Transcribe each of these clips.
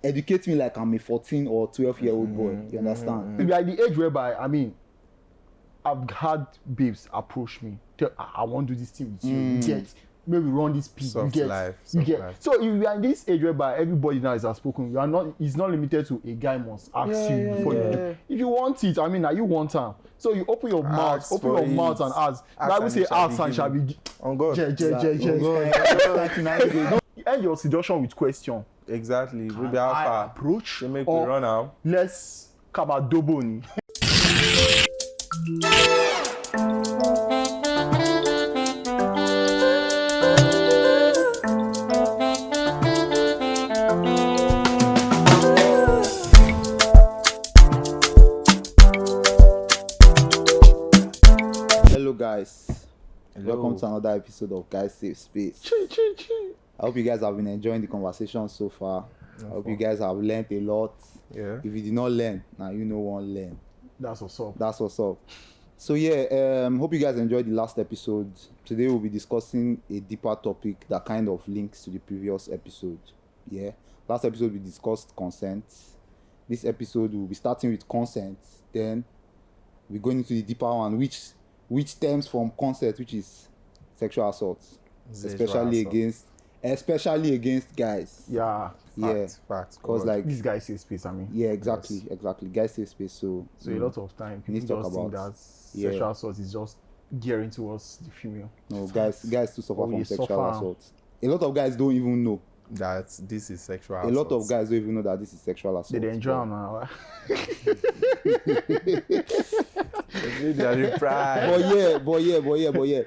educate me like I'm a 14 or 12-year-old boy. You understand? Maybe at the age whereby, I mean, I've had babes approach me. Tell, I want to do this thing with you. You get, maybe run this piece. Soft You get, life, you soft get. life. So if you are in this age whereby everybody now is outspoken, you are not. It's not limited to a guy must ask you before you do. If you want it, I mean, you want time. So you open your mouth, Ask open for your it. mouth and ask. Bible say ask and shall be. On God. End your seduction with question. Exactly. We be I alpha. approach They make we or run out. let's kabadobo ni. Hello guys. Welcome to another episode of Guys Safe Space. I hope you guys have been enjoying the conversation so far. I hope you guys have learned a lot. Yeah. If you did not learn, now you know one learn. That's what's up. That's what's up. So yeah, hope you guys enjoyed the last episode. Today we'll be discussing a deeper topic that kind of links to the previous episode. Yeah. Last episode we discussed consent. This episode we'll be starting with consent. Then we're going into the deeper one, which stems from consent, which is sexual assault, especially against guys. Yeah. Fact. Because like This guy says space, I mean. yeah, exactly. Guys safe space. So So a lot of time need people to talk just think about- that sexual assault is just gearing towards the female. no, guys too suffer Oh, from you sexual suffer. assault. A lot of guys don't even know. That this is sexual A lot of guys don't even know that this is sexual assault. They enjoy them now. They are pride. But yeah.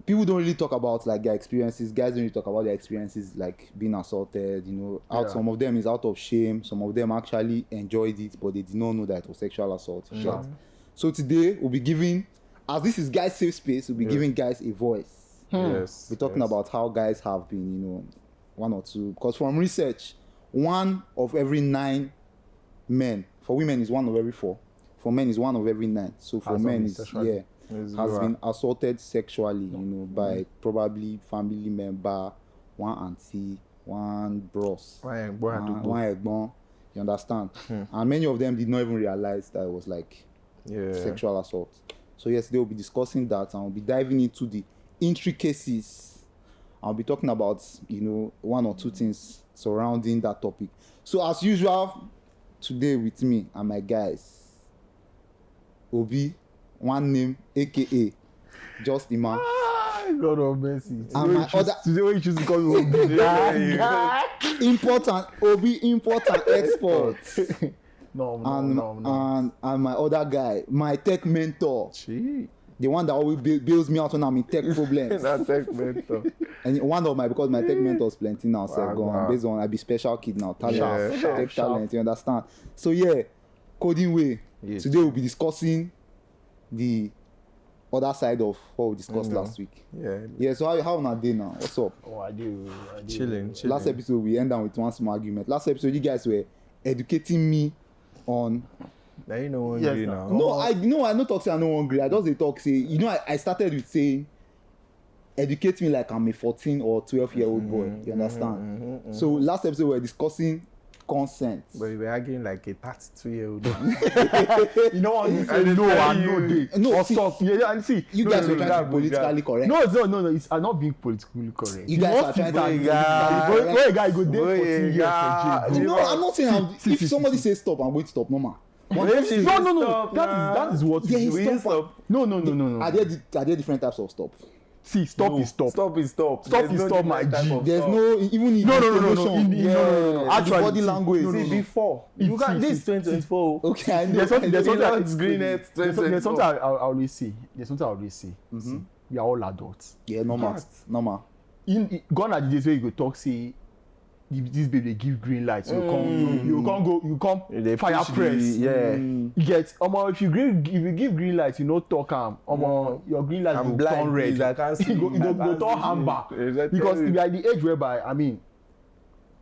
People don't really talk about like their experiences. Guys don't really talk about their experiences like being assaulted. You know, Yeah. some of them is out of shame. Some of them actually enjoyed it, but they did not know that it was sexual assault. Right? So today we'll be giving, as this is Guys Safe Space, we'll be giving guys a voice. Yes. We're talking about how guys have been, you know, one or two. Because from research, 1 of every 9 men. For women is 1 of every 4. For men is 1 of every 9. So for Has men been is sexually. has been assaulted sexually, you know, by probably family member, one auntie, one bros, one egbon. You understand? And many of them did not even realize that it was like sexual assault. So yes, they will be discussing that, and we'll be diving into the intricacies. I'll be talking about, you know, 1 or 2 things surrounding that topic. So as usual, today with me are my guys. Obi, one name, aka JustEmmah. God of mercy. And my other Today when you choose to call me important export. No. And my other guy, my tech mentor, the one that always bails me out when I'm in tech problems. That tech mentor. And one of my, because my tech mentors plenty now, so gone based on I be special kid now, talent, tech talent, you understand? So yeah, coding way. Yes. Today we'll be discussing the other side of what we discussed last week. Yeah. So how on a day now? What's up? Oh, I do. Chilling. Last episode we end down with one small argument. Last episode you guys were educating me on. Now you know what Yes, you now. now. I no talk say I no hungry. I just dey talk say, you know, I started with saying educate me like I'm a 14 or 12-year-old boy. You understand? So last episode we were discussing consent. But you were arguing like a 32-year-old. You know what? You say no and no day. No, Or see, stop. Yeah, and see. You guys were trying to be politically correct. No. It's I'm not being politically correct. You guys are trying to be politically correct. Where a guy go there 14 years for jail. No, I'm not saying if somebody says stop, I'm going to stop. Normal. No. That is what Yeah, you he do. stop. No. Are there different types of stop? See, stop is stop. Stop is stop. Stop is stop, my G. There's no even in No. intonation. No. The Actually, body language. no. Before. You got this 2024. Okay, I know. There's something It's green at There's something 2024. I always say. See, we are all adults. Yeah, normal. Gone are the days where you go talk say this baby give green light, so you come They fire push press. you Get if you give green light, you no talk your green light I'm go blind, turn red. please, I can't see. It go I can't turn see. amber. Exactly. Because we are at the age whereby, I mean,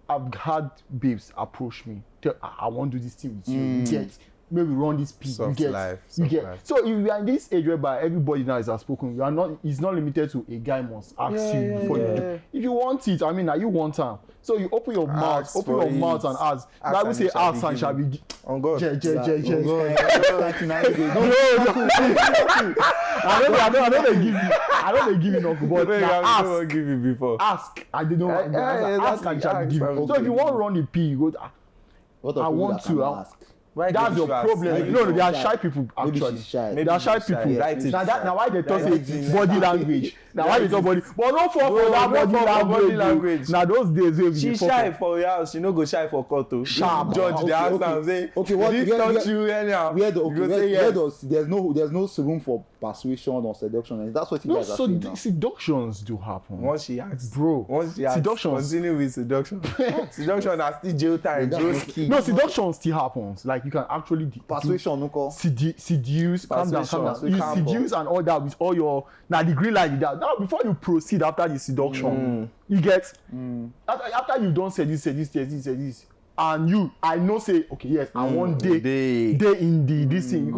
I've had babes approach me. Tell, I want to do this thing with you. You get, maybe run this peak. Soft You get, life, you soft get. life. So if you are in this age whereby everybody now is outspoken, you are not. It's not limited to a guy must ask you before you do. If you want it, I mean, now you want time. So you open your mouth, Ask open your for mouth it. and ask. Ask Bible and say it shall ask be and shall be. On God. Je. I don't give you no, but I don't ask. give you before. Ask. I didn't know. Ask and shall be given. So if you want to run the P, you go. What of I people want that cannot to. ask? Why That's don't your you ask? problem. Maybe No, you they are don't shy people Maybe actually. she's shy. Maybe They are shy she's shy. people. Write it. Now why they talk Write say it. body language. Now why they talk body? But not for No, that not for body body language. language. Now those days wey we She dey shy focus. for your house, she no go shy for court o. Sharp. Judge Okay, the house okay. and say, Okay, what- did where- touch you anyhow? Where the You go say where yes. does there's no room for persuasion or seduction, and that's what you No, guys are so saying now. seductions do happen. Once she asks, Bro, once she asks, seductions. continue with seduction. Seduction na still jail time, Yeah, jail that's- key. No, seduction still happens. Like you can actually Persuasion, no call. seduce, calm down. Persuasion, You calm seduce and all that with all your now the green light. That now before you proceed after the seduction, you get after you don't say this, and I know say okay yes, I want day in the this thing. You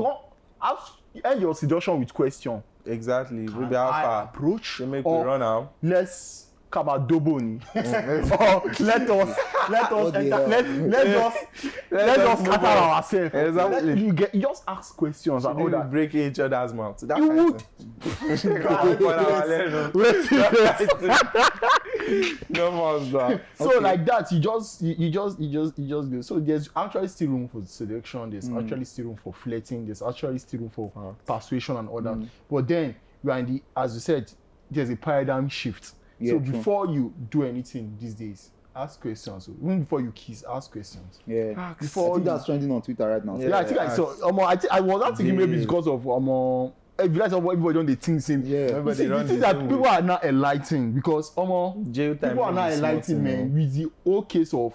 can't end your seduction with question. Exactly. We be I how far? approach They make we or run out. let's kabadobo ni or let us enter, let us scatter ourselves. Exactly. You just ask questions and all We that. break each other's mouth. That You kind would. thing. On our level. No more that. So like that, you just go. So there's actually still room for seduction. There's actually still room for flirting. There's actually still room for persuasion and all that. But then you are in the, as you said, there's a paradigm shift. Yeah, So true. before you do anything these days, ask questions. So even before you kiss, ask questions. Yeah. Before I think you- that's trending on Twitter right now. Yeah, I think I saw. I was not thinking maybe it's because of if you guys have everybody don't they think same. Yeah. Everybody See, the run thing the that same people way. are not enlightening because Jail time. people are not is enlightening, small man. thing, With the whole case of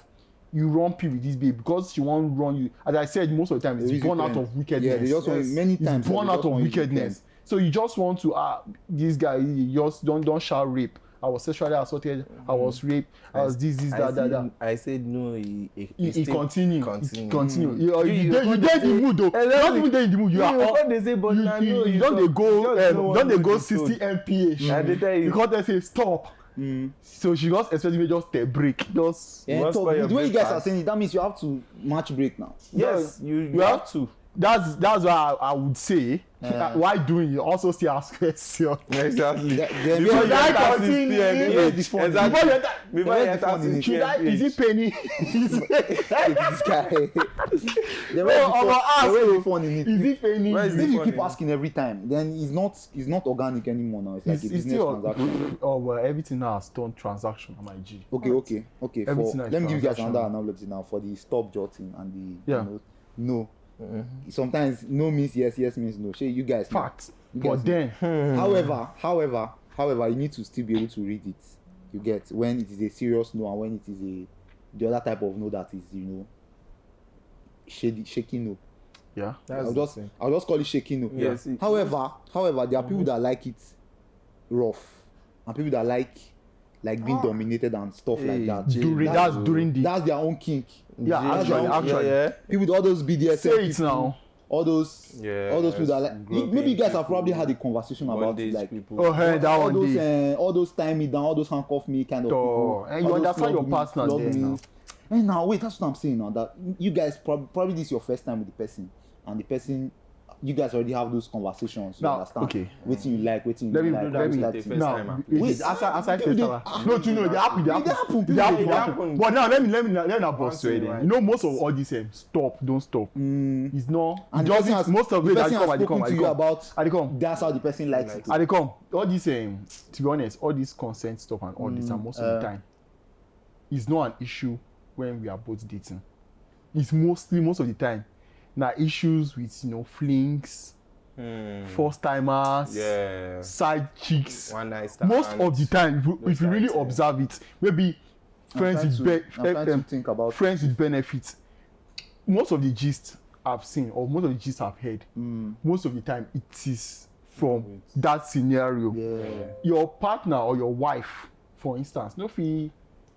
you run P with this babe because she won't run you. As I said, most of the time it's Easy born out trend. of wickedness. Yeah, they just want many It's times. born they out just of want you to wickedness. So you just want to this guy. You just don't shout rape. I was sexually assaulted. I was raped. I was this, that. I said no. He He continue. Continue. Continue. You You dey in the mood though. Not even dey in the mood. You are what they say, but now no. you don't dey go 60 mph. I dey tell you. Because they say stop. So she just expect me just take break. Just Yeah, You must so spoil your the way you guys are breakfast. saying it, that means you have to match break now. Yes, you have to. that's why I would say why doing you also still ask questions. Exactly. Then Before you you I enter continue? 60 Where's the mph. fun? Exactly. Before you enter- Before you where's the enter fun in it? 60 Should I? Is mph. it penny? this guy. Then ask where's you. the fun in it? Is it penny? Where is If the you fun keep in it? asking every time, then it's not organic anymore now. It's like a It's business still transaction. well, everything now has turned transaction on my G. Okay. Everything Let is me give you guys transaction. another analogy now for the stop jotting and the Yeah. no. Sometimes no means yes means no. Shay, you guys know. Fact. You guys But know. then However, you need to still be able to read it. You get when it is a serious no and when it is the other type of no that is shaky no. yeah. That's I'll the just thing. call it shaky no. Yes, it- However, there are people that like it rough and people that like being dominated and stuff like Hey, that. Jay, During the That's their own kink. yeah actually Yeah. People with all those BDSM say it people, now. all those people that like Groping maybe you guys have people, probably had a conversation about bondage it, like people. Oh hey, that all one those day. all those tie me down, all those handcuff me kind of people. And you all those understand your flog me, partner flog there me. now. And now wait, that's what I'm saying now. That you guys probably this is your first time with the person, and the person you guys already have those conversations. You Now, understand? okay. Waiting you like, waiting Let you me like. let me all the that first time, now. man. Wait, Aside people, no, to know they happen. They happen. But now let me not boss in a you. while. You know most of all this stop, don't stop. It's not. and Just has, most of the it I person come, I has come, spoken I to you come. about. I come. That's how the person likes it. I come. All this to be honest, all this consent stuff and all this, and most of the time, it's not an issue when we are both dating. It's most of the time now issues with flings, first timers, Yeah. side chicks. One night stand. Most of the time, if you really guys, yeah. observe it, maybe I'm trying to think about friends with benefits. Most of the gist I've seen or most of the gist I've heard, most of the time it is from that scenario. Yeah. Your partner or your wife, for instance, no fit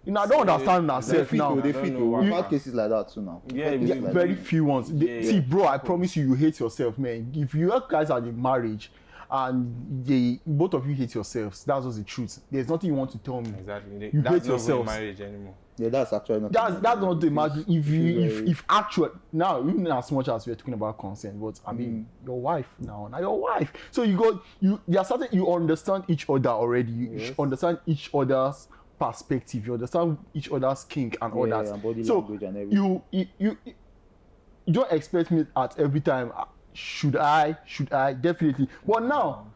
You know, I don't understand myself now. They fit. We've had cases like that too now. Yeah, Very few ones. See, bro, I promise you hate yourself, man. If you guys are in marriage and both of you hate yourselves, that's just the truth. There's nothing you want to tell me. Exactly. You That's hate not yourselves. marriage anymore. Yeah, that's actually not. That's not the matter. If actual now, even as much as we're talking about consent, but I mean your wife now your wife. So there are certain you understand each other already. You understand each other's perspective. You understand each other's kink and all that. And body So language and everything. you don't expect me at every time. Should I? Definitely. But now,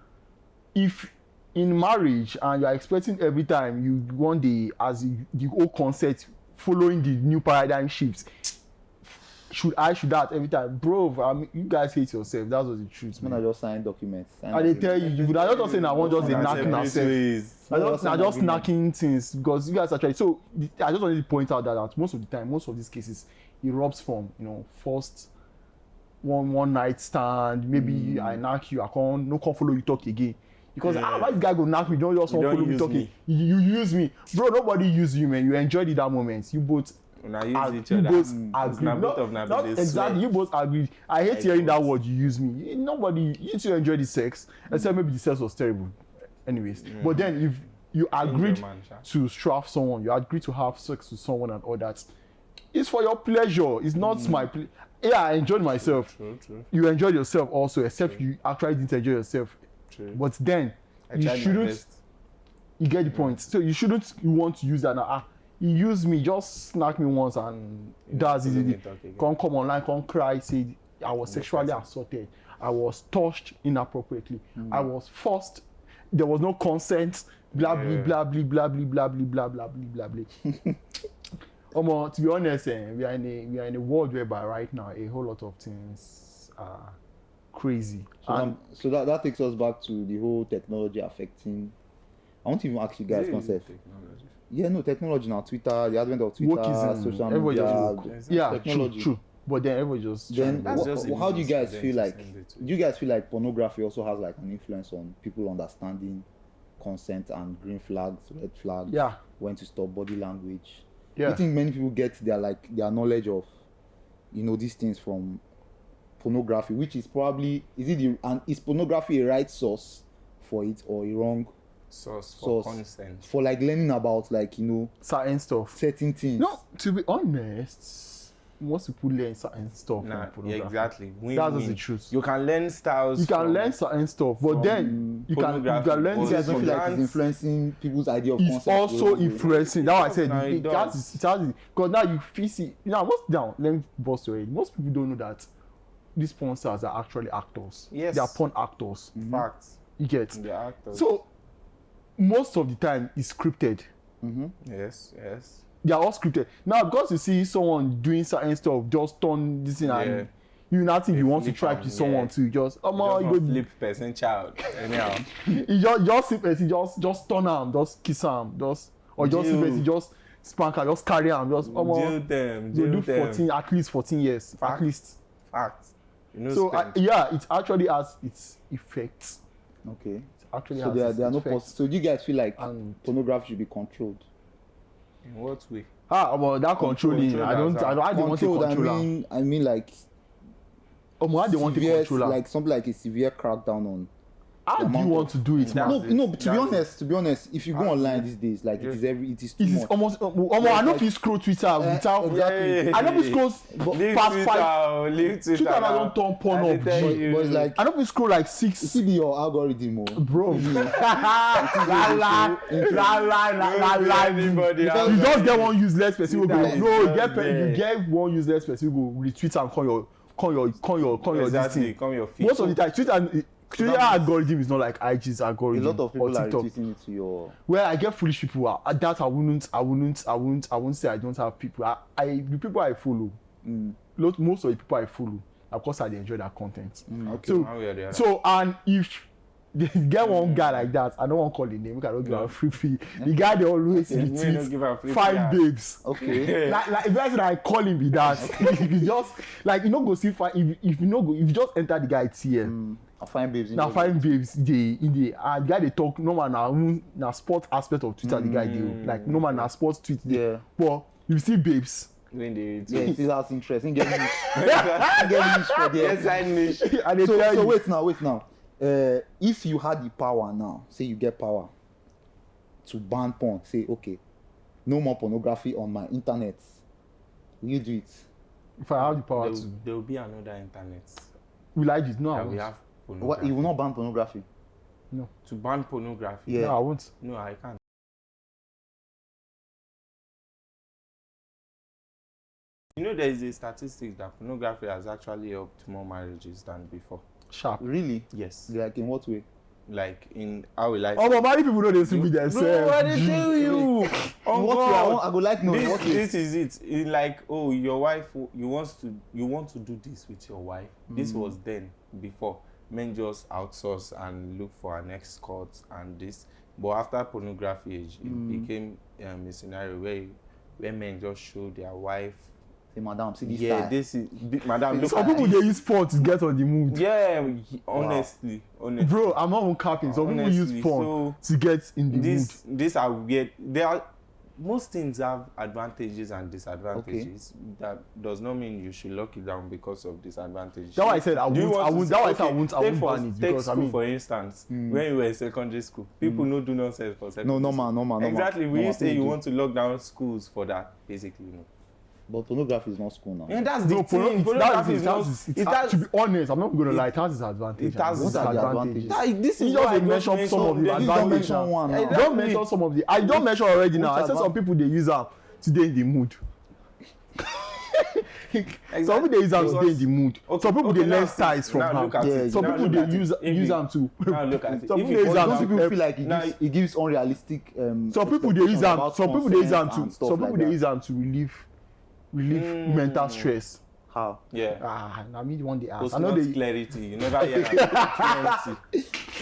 if in marriage and you are expecting every time you want the whole concept following the new paradigm shifts, should that every time, bro? I mean, you guys hate yourself. That's what the truth. Man, I just sign documents. And they tell you would not just say I want just the knocking ourselves. I just knocking things because you guys are trying. So I just wanted to point out that most of the time, most of these cases, it robs from first one night stand. Maybe I knock you, I can't follow you talk again. Because why this guy go knock me? Don't just want follow me talking. You use me, bro. Nobody use you, man. You enjoyed it that moment. You both. Agree. Exactly. You both agree. I hate hearing that word. You use me. Nobody. You two enjoy the sex, except maybe the sex was terrible. Anyways, but then if you agreed to strap someone, you agreed to have sex with someone and all that, it's for your pleasure. It's not my pleasure. Yeah, I enjoyed myself. True. You enjoyed yourself also, except you actually didn't enjoy yourself. True. But then you shouldn't. You get the point. So you shouldn't. You want to use that now. You use me, just snack me once, and that's easy. Come online, come cry, say I was sexually assaulted. I was touched inappropriately. I was forced. There was no consent. Blah blah blah blah blah blah blah blah blah blah blah. To be honest, we are in a world whereby right now a whole lot of things are crazy. So that takes us back to the whole technology affecting. I want to even ask you guys concept. Yeah, no, technology now, Twitter, the advent of Twitter, social media, technology. True. But then everybody just. Then how do you guys feel like? Do you guys feel like pornography also has like an influence on people understanding consent and green flags, red flags? Yeah. When to stop, body language. Yeah. I think many people get their knowledge of, these things from pornography, which is probably is pornography a right source for it or a wrong source for consent, for like learning about certain stuff, certain things? No, to be honest, most people learn certain stuff from pornography. Yeah, exactly. That's the truth. You can learn styles. You can learn certain stuff, but then you can learn. You guys don't feel like it's influencing people's idea of consent. It's also influencing. That's why I said because now you feel see. Now let me bust your head. Most people don't know that these porn stars are actually actors. Yes, they are porn actors. Facts. You get. They're actors. So most of the time it's scripted. Yes. They are all scripted. Now, because you see someone doing certain stuff, just turn this in and you not think you want to try to someone to just you go flip person child anyhow. You just see person just turn am, just kiss am, just see person just spank am, just carry am, just jail them. Do 14 at least 14 years Fact. at least. Fact. So it actually has its effects. Okay. It actually so has there are no effects. So do you guys feel like pornography should be controlled? In what way? Well, that controlling. I don't want to control. I mean like. How they want to control? Like something like a severe crackdown on. How do you want to do it? No. To be honest, if you go online these days, like it is too much. Almost. I know if you scroll Twitter without exactly. I know if you scroll past 5. Twitter I don't turn porn up. But it's like I know if you scroll like 6. It see your algorithm, bro. La. Anybody? You just get one useless person who go. No, you get one useless person who go retweet and call your exactly. Come your feed. Most of the time, Twitter algorithm is not like IG's algorithm. A lot of people or are TikTok. retweeting it to your. Well, I get foolish people. That I wouldn't say I don't have people. The people I follow. Most of the people I follow, of course, I enjoy that content. Okay. So and if they get one guy like that, I don't want to call the name. I don't give a free. The guy they always retweets 5 babes. Okay. like if I call him be that, if you just like go see if you just enter the guy TL. Fine babes. Now fine babes in the guy they talk normal na sport aspect of Twitter the guy dey like normal na sports tweet Yeah. but you see babes. When they Yeah, it has interest. Get niche. Get niche for there. yes, niche. And they So tell you, wait now. If you had the power now, say you get power to ban porn, say okay, no more pornography on my internet. Will you do it? if I have the power There will be another internet will I do it? No, I that we won't. have What, pornography. you will not ban pornography? To ban pornography? Yeah. No, I won't. No, I can't. You know, there is a statistic that pornography has actually helped more marriages than before. Sharp. Really? Yes. Like in what way? Like in how will I? Oh, but married people know they sleep with themselves. No, I didn't tell you. In Oh what way? God. I go like no. in what way? This is it. In like, oh, your wife, you want to do this with your wife. This was then before men just outsource and look for an escort and this. But after pornography age, it became a scenario where men just show their wife. Say, madam, see this Yeah, style. this is madam. Look Some at people this. they use porn to get on the mood. Yeah, honestly. Bro, I'm not even capping. Some people use Honestly, porn to get in the mood. These are weird. Most things have advantages and disadvantages. That does not mean you should lock it down because of disadvantages. That's why I said I Do you won't. I want to won't. say- That's why I said I okay, won't. I take won't for- ban it take because I school, mean, for instance, when you were in secondary school, people no do nonsense for secondary No, school. normal. Exactly. We Normal you say thing you to want to lock down schools for that, basically. No. But pornography is not school now. And that's the no, thing. Pornography is not. It has. to be honest, I'm not gonna lie. It has its advantages. It has and its disadvantages. advantages. This You is just why I mention some of the them. You don't advantages. mention one now. Exactly. Don't mention some of the. I don't mention already now. I Which said some people they use them today in the mood. Some people they use them today in the mood. Okay, Some people okay, they now learn see, styles from now her. look at Yeah, it. Some Now people look they at use it. If use you- them to. Now look at it. Some If people you they use go them Those down- people to- feel like Now, it gives unrealistic. Some people they use them. about Some people they use them consent to. and stuff Some people like they that. use them to relieve mental stress. How? Yeah. I mean one day ask. I Post know not they. clarity. You never hear that.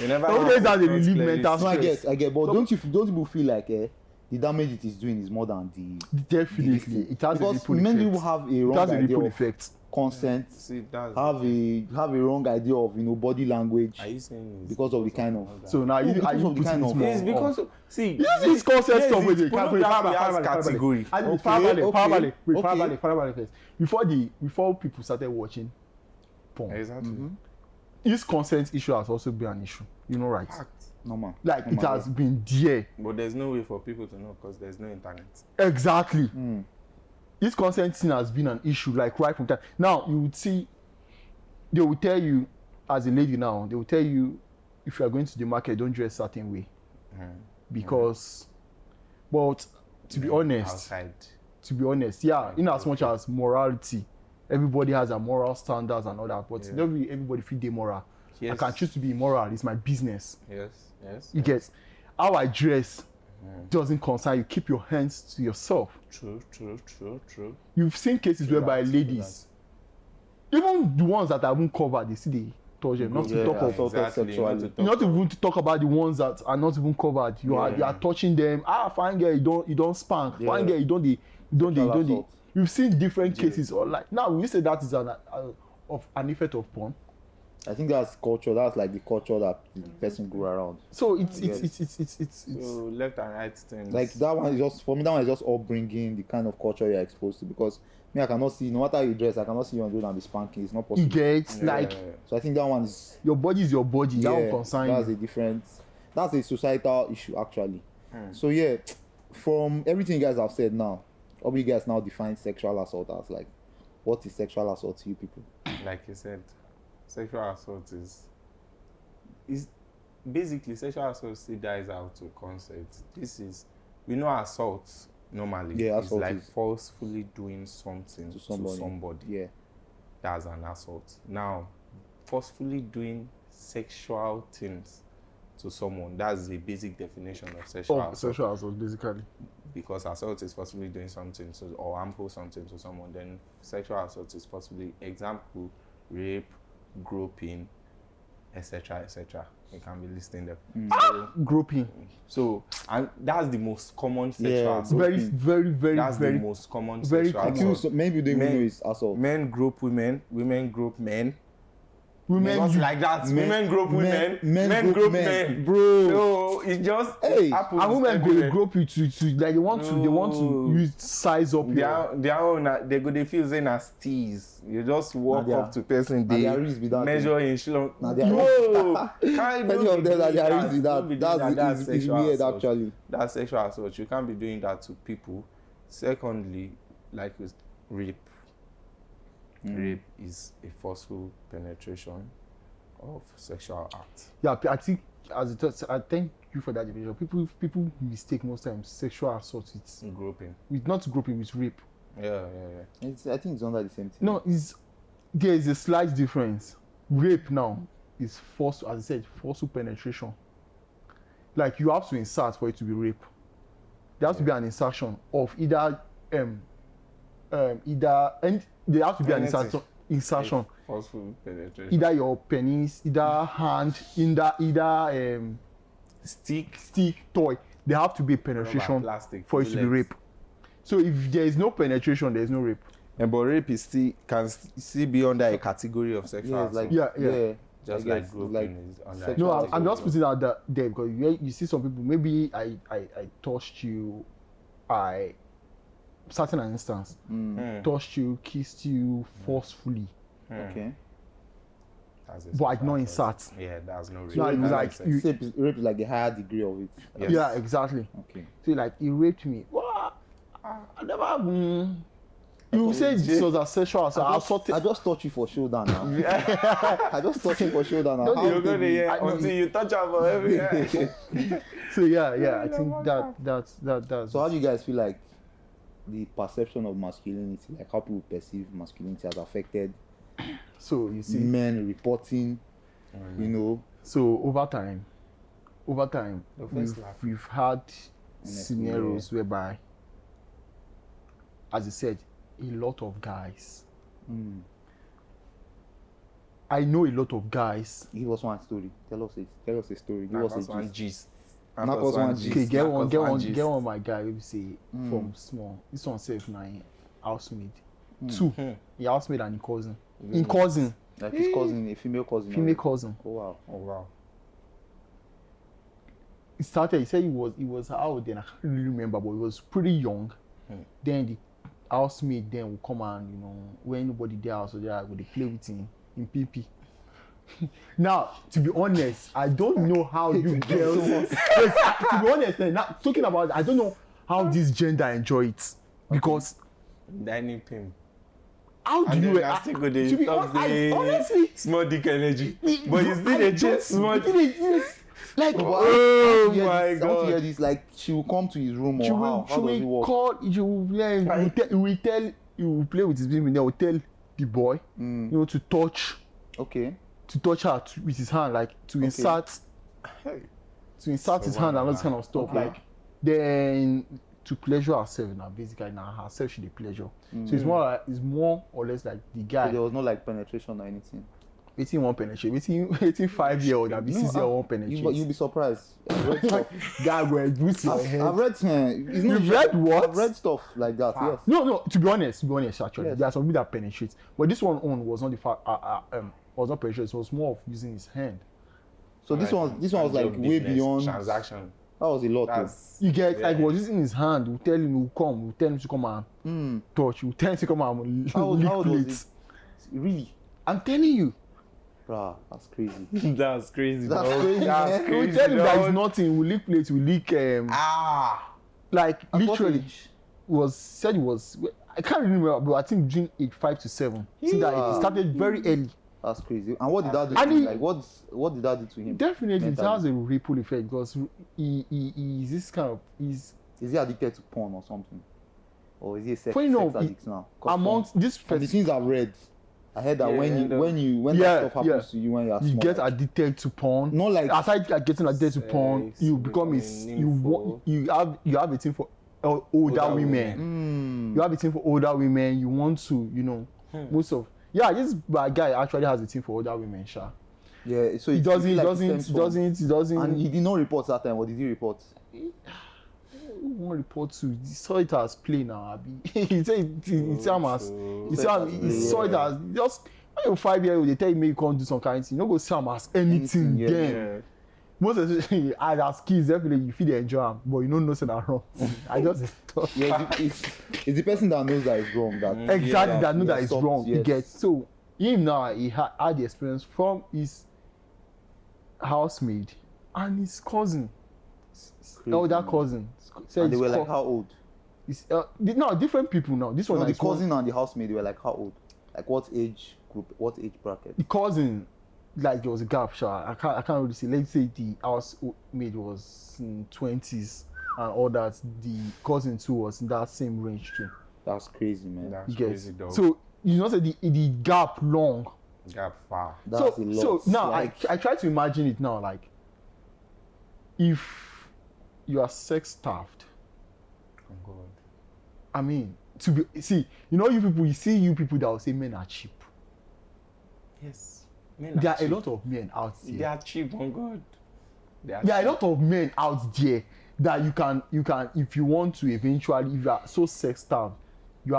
You never Some hear days that they post relieve clarity. mental No, I stress. get. But don't people feel like the damage it is doing is more than the Definitely, it has a because ripple many effect. people have a It wrong has a idea ripple of effect. consent, See, that's have a wrong idea of body language Are you saying it's because of the kind of So now you because are you of the putting kind this of- more? It's because of, see This concept stuff with the it. pornography has category. Farabalẹ̀ first. Before people started watching porn, Exactly. this consent issue has also been an issue. You know, right? Fact. normal. Like it Normal, has been there. But there's no way for people to know because there's no internet. Exactly. This consent thing has been an issue like right from time. Now you would see, they will tell you as a lady now, they will tell you if you are going to the market, don't dress a certain way because, but to be honest, Outside. yeah, in as much as morality, everybody has a moral standards and all that, but Yeah. not really everybody feel they moral. Yes. I can choose to be immoral. It's my business. Yes. You get how I dress doesn't concern you. Keep your hands to yourself. True. You've seen cases True whereby that, ladies, even the ones that haven't covered, they see they touch them. Not to Yeah, talk of, assaulted sexually. not even to talk about the ones that are not even covered. You are touching them. Fine girl, you don't spank. Yeah. Fine girl, you don't. Sexual assault. You've seen different cases. Or like now, we say that is an effect of porn. I think that's culture. That's like the culture that the person grew around. So it's So left and right things. Like that one is just for me. That one is just upbringing, the kind of culture you're exposed to. Because me, I cannot see no matter how you dress, I cannot see you on road and be spanking. It's not it possible. gets like So I think that one is your body is your body. That will concern that's you. a different. That's a societal issue actually. So yeah, from everything you guys have said now, how you guys now define sexual assault as like, what is sexual assault to you people? Like you said, sexual assault is basically sexual assault still dies out to consent. This is, we know assault normally Yeah, is assault like is- forcefully doing something To somebody. Yeah. That's an assault. Now, forcefully doing sexual things to someone, that's the basic definition of sexual assault. Sexual assault, basically. Because assault is forcibly doing something to, or harmful something to someone, then sexual assault is forcibly, example, rape, groping, etc. You can be listing them. Groping. So, and that's the most common sexual assault. Very, That's very. the most common very sexual common. assault. So maybe you don't even Men- know it's assault. Men grope women, women grope men. women just like that. Women grope women. Men grope men. Bro. So it just happens. And women go grope you to like they want to use size up their own. They feel saying as tease. You just walk up to person. They measure in shlong. Many of them that their risk with that. That's weird actually. That's sexual assault. You can't be doing that to people. Secondly, like with rape. Rape is a forceful penetration of sexual act. Yeah, I think I thank you for that division. People mistake most times sexual assault with groping. With not groping, with rape. Yeah. I think it's under the same thing. No, there is a slight difference. Rape now is forced, as I said, forceful penetration. Like you have to insert for it to be rape. There has to be an insertion of either there has to be an insertion. Forceful penetration. Either your penis, either hand, either stick, toy. There have to be penetration for it to be rape. So if there is no penetration, there is no rape. But rape is can still be under a category of sexual assault. Yeah. Just like groping is under. No, I'm just putting out there because you see some people. Maybe I touched you, certain instance, touched you, kissed you forcefully. Okay. But I did not insert. Yeah, that's no rape. So like rape is like the higher degree of it. Yes. Yeah, exactly. Okay. So like he raped me. What? I never. You say this was a sexual assault. I just touched you for shoulder now. I just touched you for shoulder now. You're going to hear until you touch her for every So yeah, I think that's. So how do you guys feel like the perception of masculinity, like how people perceive masculinity, has affected? So you see, men reporting, So over time, we've had scenarios whereby, as I said, a lot of guys. I know a lot of guys. Give us one story. Tell us a story. Give us one gist. Okay, get one. My guy. We say from small. This one safe 9 housemaid. 2. He housemaid and cousin. In cousin. Like his cousin, a female cousin. Female cousin. Oh wow. He started. He said he was out then. I can't really remember, but he was pretty young. Then the housemaid then will come and when nobody there also there would play with him in PP. Now, to be honest, I don't know how you girls. To be honest, now talking about, I don't know how this gender enjoy it because. Dining him. How do you? To be honestly, small dick energy, but you still a just small. Like, oh my God! Hear this, like she will come to his room or how does it work? You will play with his baby. They will tell the boy, to touch. Okay. To touch her with his hand, like to insert his hand and all this kind of stuff. Okay. Like then to pleasure herself now. Basically, now herself she the pleasure. So it's more or less like the guy. So there was no like penetration or anything. 18 penetrate. 18 5-year-old and 6-year-old penetrate. You'll be surprised. I've read stuff. Guy, I've read. You've read what? I've read stuff like that. Yes. No. To be honest, actually, there are some people that penetrate, but this one was not the fact. Was not penetration. It was more of using his hand. So this one was like way beyond transaction. That was a lot. You get like was using his hand. We tell him to come and touch. We tell him to come and how was it? Really? I'm telling you. Bruh, that's crazy. That's crazy. That's crazy. We tell him that it's nothing. We lick plates. We lick like literally said it was. I can't remember, but I think between 5 to 7. See that it started very early. That's crazy. And what did that do to him? Like what did that do to him? Definitely, mentally? It has a ripple effect because he is this kind of Is he addicted to porn or something? Or is he a sex addict now? Amongst this the things I've read, I heard that when that stuff happens to you when you are small, you get addicted to porn. Not like aside getting addicted to porn, you become you have a thing for older women. You have a thing for older women. You want to most of this guy actually has a thing for older women, sha. Yeah, so he doesn't. And he did not report that time. What did he report? He won't report to. He saw it as play now. He said he saw it as just. When you 5 years old, they tell you you can't do some kind of thing. You don't go see them as anything then. Yeah. Most especially as kids, definitely you feel they enjoy them, but you don't know that wrong. I just thought. Yeah, it's the person that knows that it's wrong that Exactly, that know that it's stopped, wrong. yes. He gets so him now. He had the experience from his housemaid and his cousin, elder cousin. So And they his were like how old? No, different people now. This one, No, the is one- cousin and the housemaid, they were like how old? Like what age group? What age bracket? the cousin, like there was a gap. Sure, I can't really say. Let's say the housemaid was in 20s and all that. The cousin too was in that same range too. That's crazy, man. That's You get crazy, dog. so you know say the gap long. Gap far. That's a lot. So now like, I try to imagine it now, like if you are sex starved. Oh God. I mean, to be you people that will say men are cheap. Yes. Men There are cheap. a lot of men out They there. are cheap, oh God. They are There are a cheap. lot of men out there that you can if you want to eventually, if you are so sex starved, you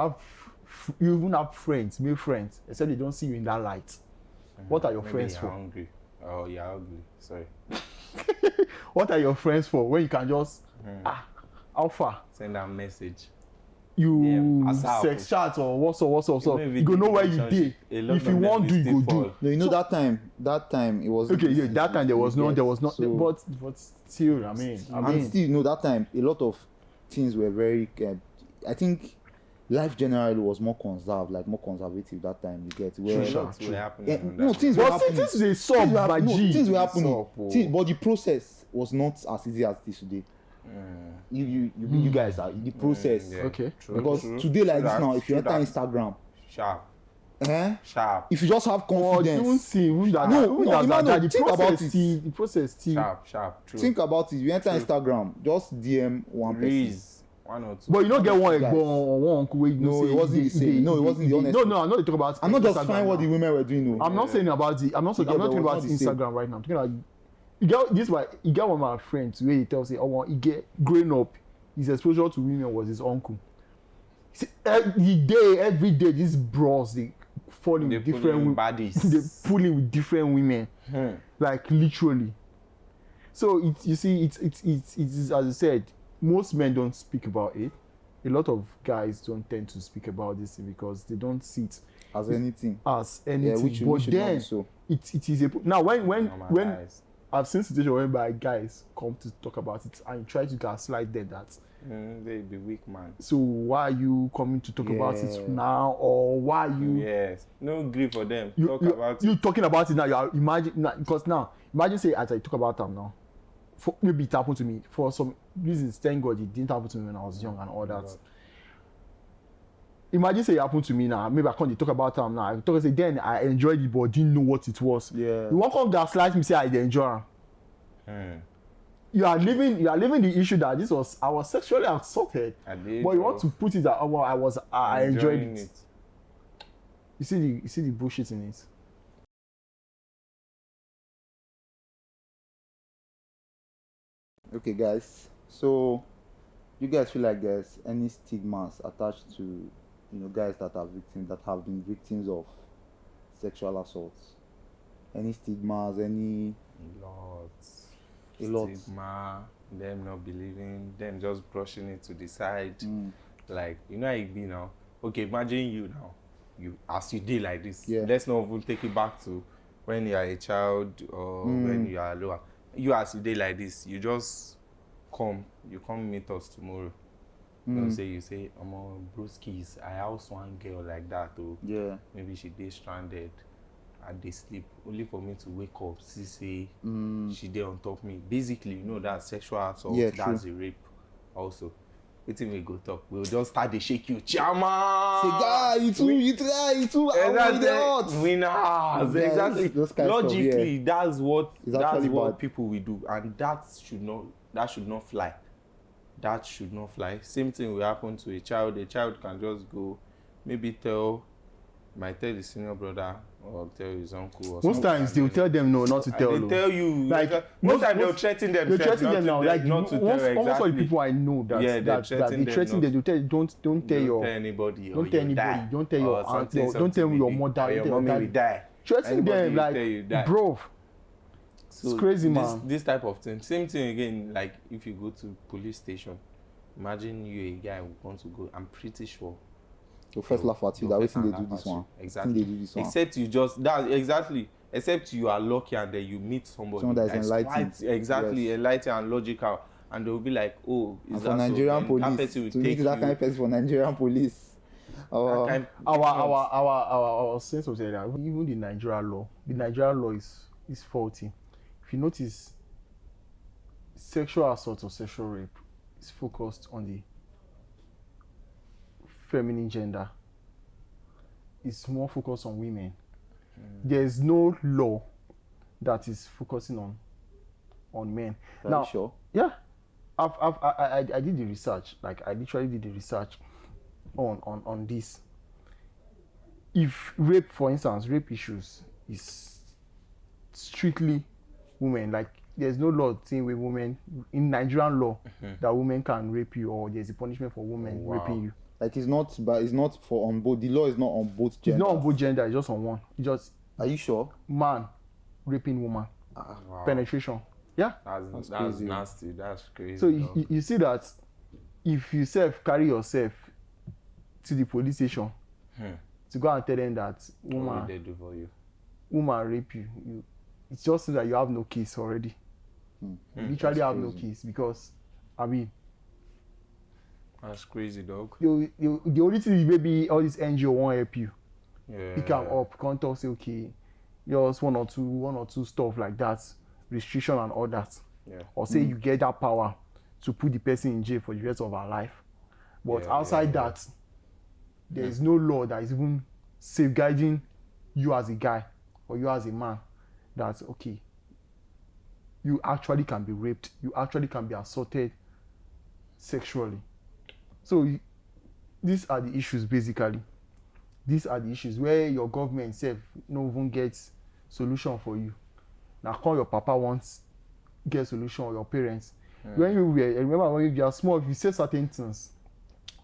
even have friends, male friends, except they don't see you in that light. What are your Maybe friends you're for? hungry. Oh, you're ugly. Sorry. What are your friends for when you can just how far? Send that message. You Yeah, ASAP. sex chat or what's up. Maybe You go know where you relationship, dey. a lot If you of them want will do, you still go do. fall. no, you know that time it was Okay, yeah, that time there was not, so, but still, I mean, and still, you know, that time a lot of things were very. I think life generally was more conserved, like more conservative that time. You get where Sure. Lots will happen yeah, on no that. things were but happening. since they Things saw were my happening. No, G, things were happening. Stop, oh. But the process was not as easy as it is today. You guys are the process. Yeah. Okay. True, Because true. today like this True now, that, if you true enter that. Instagram, Sharp. eh? Sharp. If you just have or you don't confidence, see who that No, who no, that- Emmanuel, that think about it. the process still. Sharp. True. think about it. You enter Instagram, just DM one person. Reese. One or two. But you don't get one Guys. egbon or one uncle wey you know No, say it wasn't the same. No, it wasn't the honest. No, I'm not talking about. I'm not just Instagram fine what the now. women were doing. No. I'm not saying about the. I'm not Yeah, talking but it about was not the same. Instagram right now. I'm talking about. You get one of my friends where he tells say, "Oh, he get growing up, his exposure to women was his uncle." See, every day, these bros they fall in They with put different in women. bodies. They pull in with different women, like literally. So it's as I said, most men don't speak about it. A lot of guys don't tend to speak about this because they don't see it As anything. as anything. which but should not then be so. it is a now when Normalize. I've seen situations whereby guys come to talk about it and you try to gaslight them that They be weak man. so why are you coming to talk about Yeah. it now, or why you Yes. No grief for them. you, Talk you, about you it. talking about it now, you are because now imagine say as I talk about them now, maybe it happened to me for some reasons, thank God it didn't happen to me when I was young and all that. God. Imagine say it happened to me now, maybe I can't talk about them now. I talk say then I enjoyed it but didn't know what it was. Yeah. You won't come gaslight me say I dey enjoy am. You are living the issue that I was sexually assaulted, I did, but you bro. want to put it that I enjoyed Enjoying it. You see the bullshit in it. Okay, guys. So, you guys feel like there's any stigmas attached to, guys that have been victims of sexual assaults? Any stigmas? Any? Lots. A lot. Stigma, them not believing, them just brushing it to the side. Mm. Like, how it be now. Okay, imagine you now. You as you did like this. Yeah. Let's not even take it back to when you are a child or when you are lower. You as you did like this, you just come meet us tomorrow. You say, broskies, I house one girl like that, or Yeah. maybe she dey stranded and dey sleep, only for me to wake up see say she dey on top me. Basically, that's sexual assault. Yeah, That's true. a rape also. Wetin we go talk? We'll just start dey shake you, Chama. Say, guy, you too. Exactly. Winners. Yeah, Exactly. those kind of stuff, Logically, that's what It's actually bad. people will do, and that should not fly. That should not fly. Same thing will happen to a child. A child can just go, maybe tell might tell his senior brother or tell his uncle. Or most times they'll tell them no, not to tell. They tell you like most times they'll threaten them. They'll threaten them now. Like not to tell exactly. Almost all the people I know that they threaten them. They'll tell don't tell anybody. Don't tell anybody. Don't tell your aunt. Don't tell your mother. Or your mommy will die. Threaten them like, bro. So it's crazy, man. This type of thing. Same thing again. Like if you go to police station, imagine you a guy who wants to go. I'm pretty sure. You first laugh at you. That reason they do this one. Exactly. They do this one. Except you just that exactly. Except you are lucky and then you meet somebody someone that's enlightened. Exactly, yes. Enlightened and logical, and they'll be like, oh, is and that for Nigerian so? police to meet that kind of person for Nigerian police. Our sense of that even the Nigerian law is faulty. If you notice, sexual assault or sexual rape is focused on the feminine gender. It's more focused on women. There's no law that is focusing on men. Now, sure? Yeah, I did the research. Like I literally did the research on this. If rape, for instance, rape issues is strictly women. Like there's no law saying with women in Nigerian law that women can rape you or there's a punishment for women raping you. Like it's not for on both. The law is not on both genders. It's not on both genders. It's just on one. It's just. Are you sure? Man raping woman. Wow. Penetration. Yeah. That's crazy. Nasty. That's crazy. So you see that if you carry yourself to the police station to go and tell them that what they do for you? Woman rape you, it's just so that you have no case already. You literally have no case because I mean. That's crazy, dog. The only thing is maybe all this NGO won't help you. Yeah. Pick them up, come talk, say okay, just one or two stuff like that, restriction and all that. Yeah. Or say you get that power to put the person in jail for the rest of her life. But outside that, there is no law that is even safeguarding you as a guy or you as a man. That's okay. You actually can be raped. You actually can be assaulted sexually. So these are the issues basically. These are the issues where your government itself no even gets solution for you. Now call your papa wants get solution or your parents. When you were remember when you are small, if you say certain things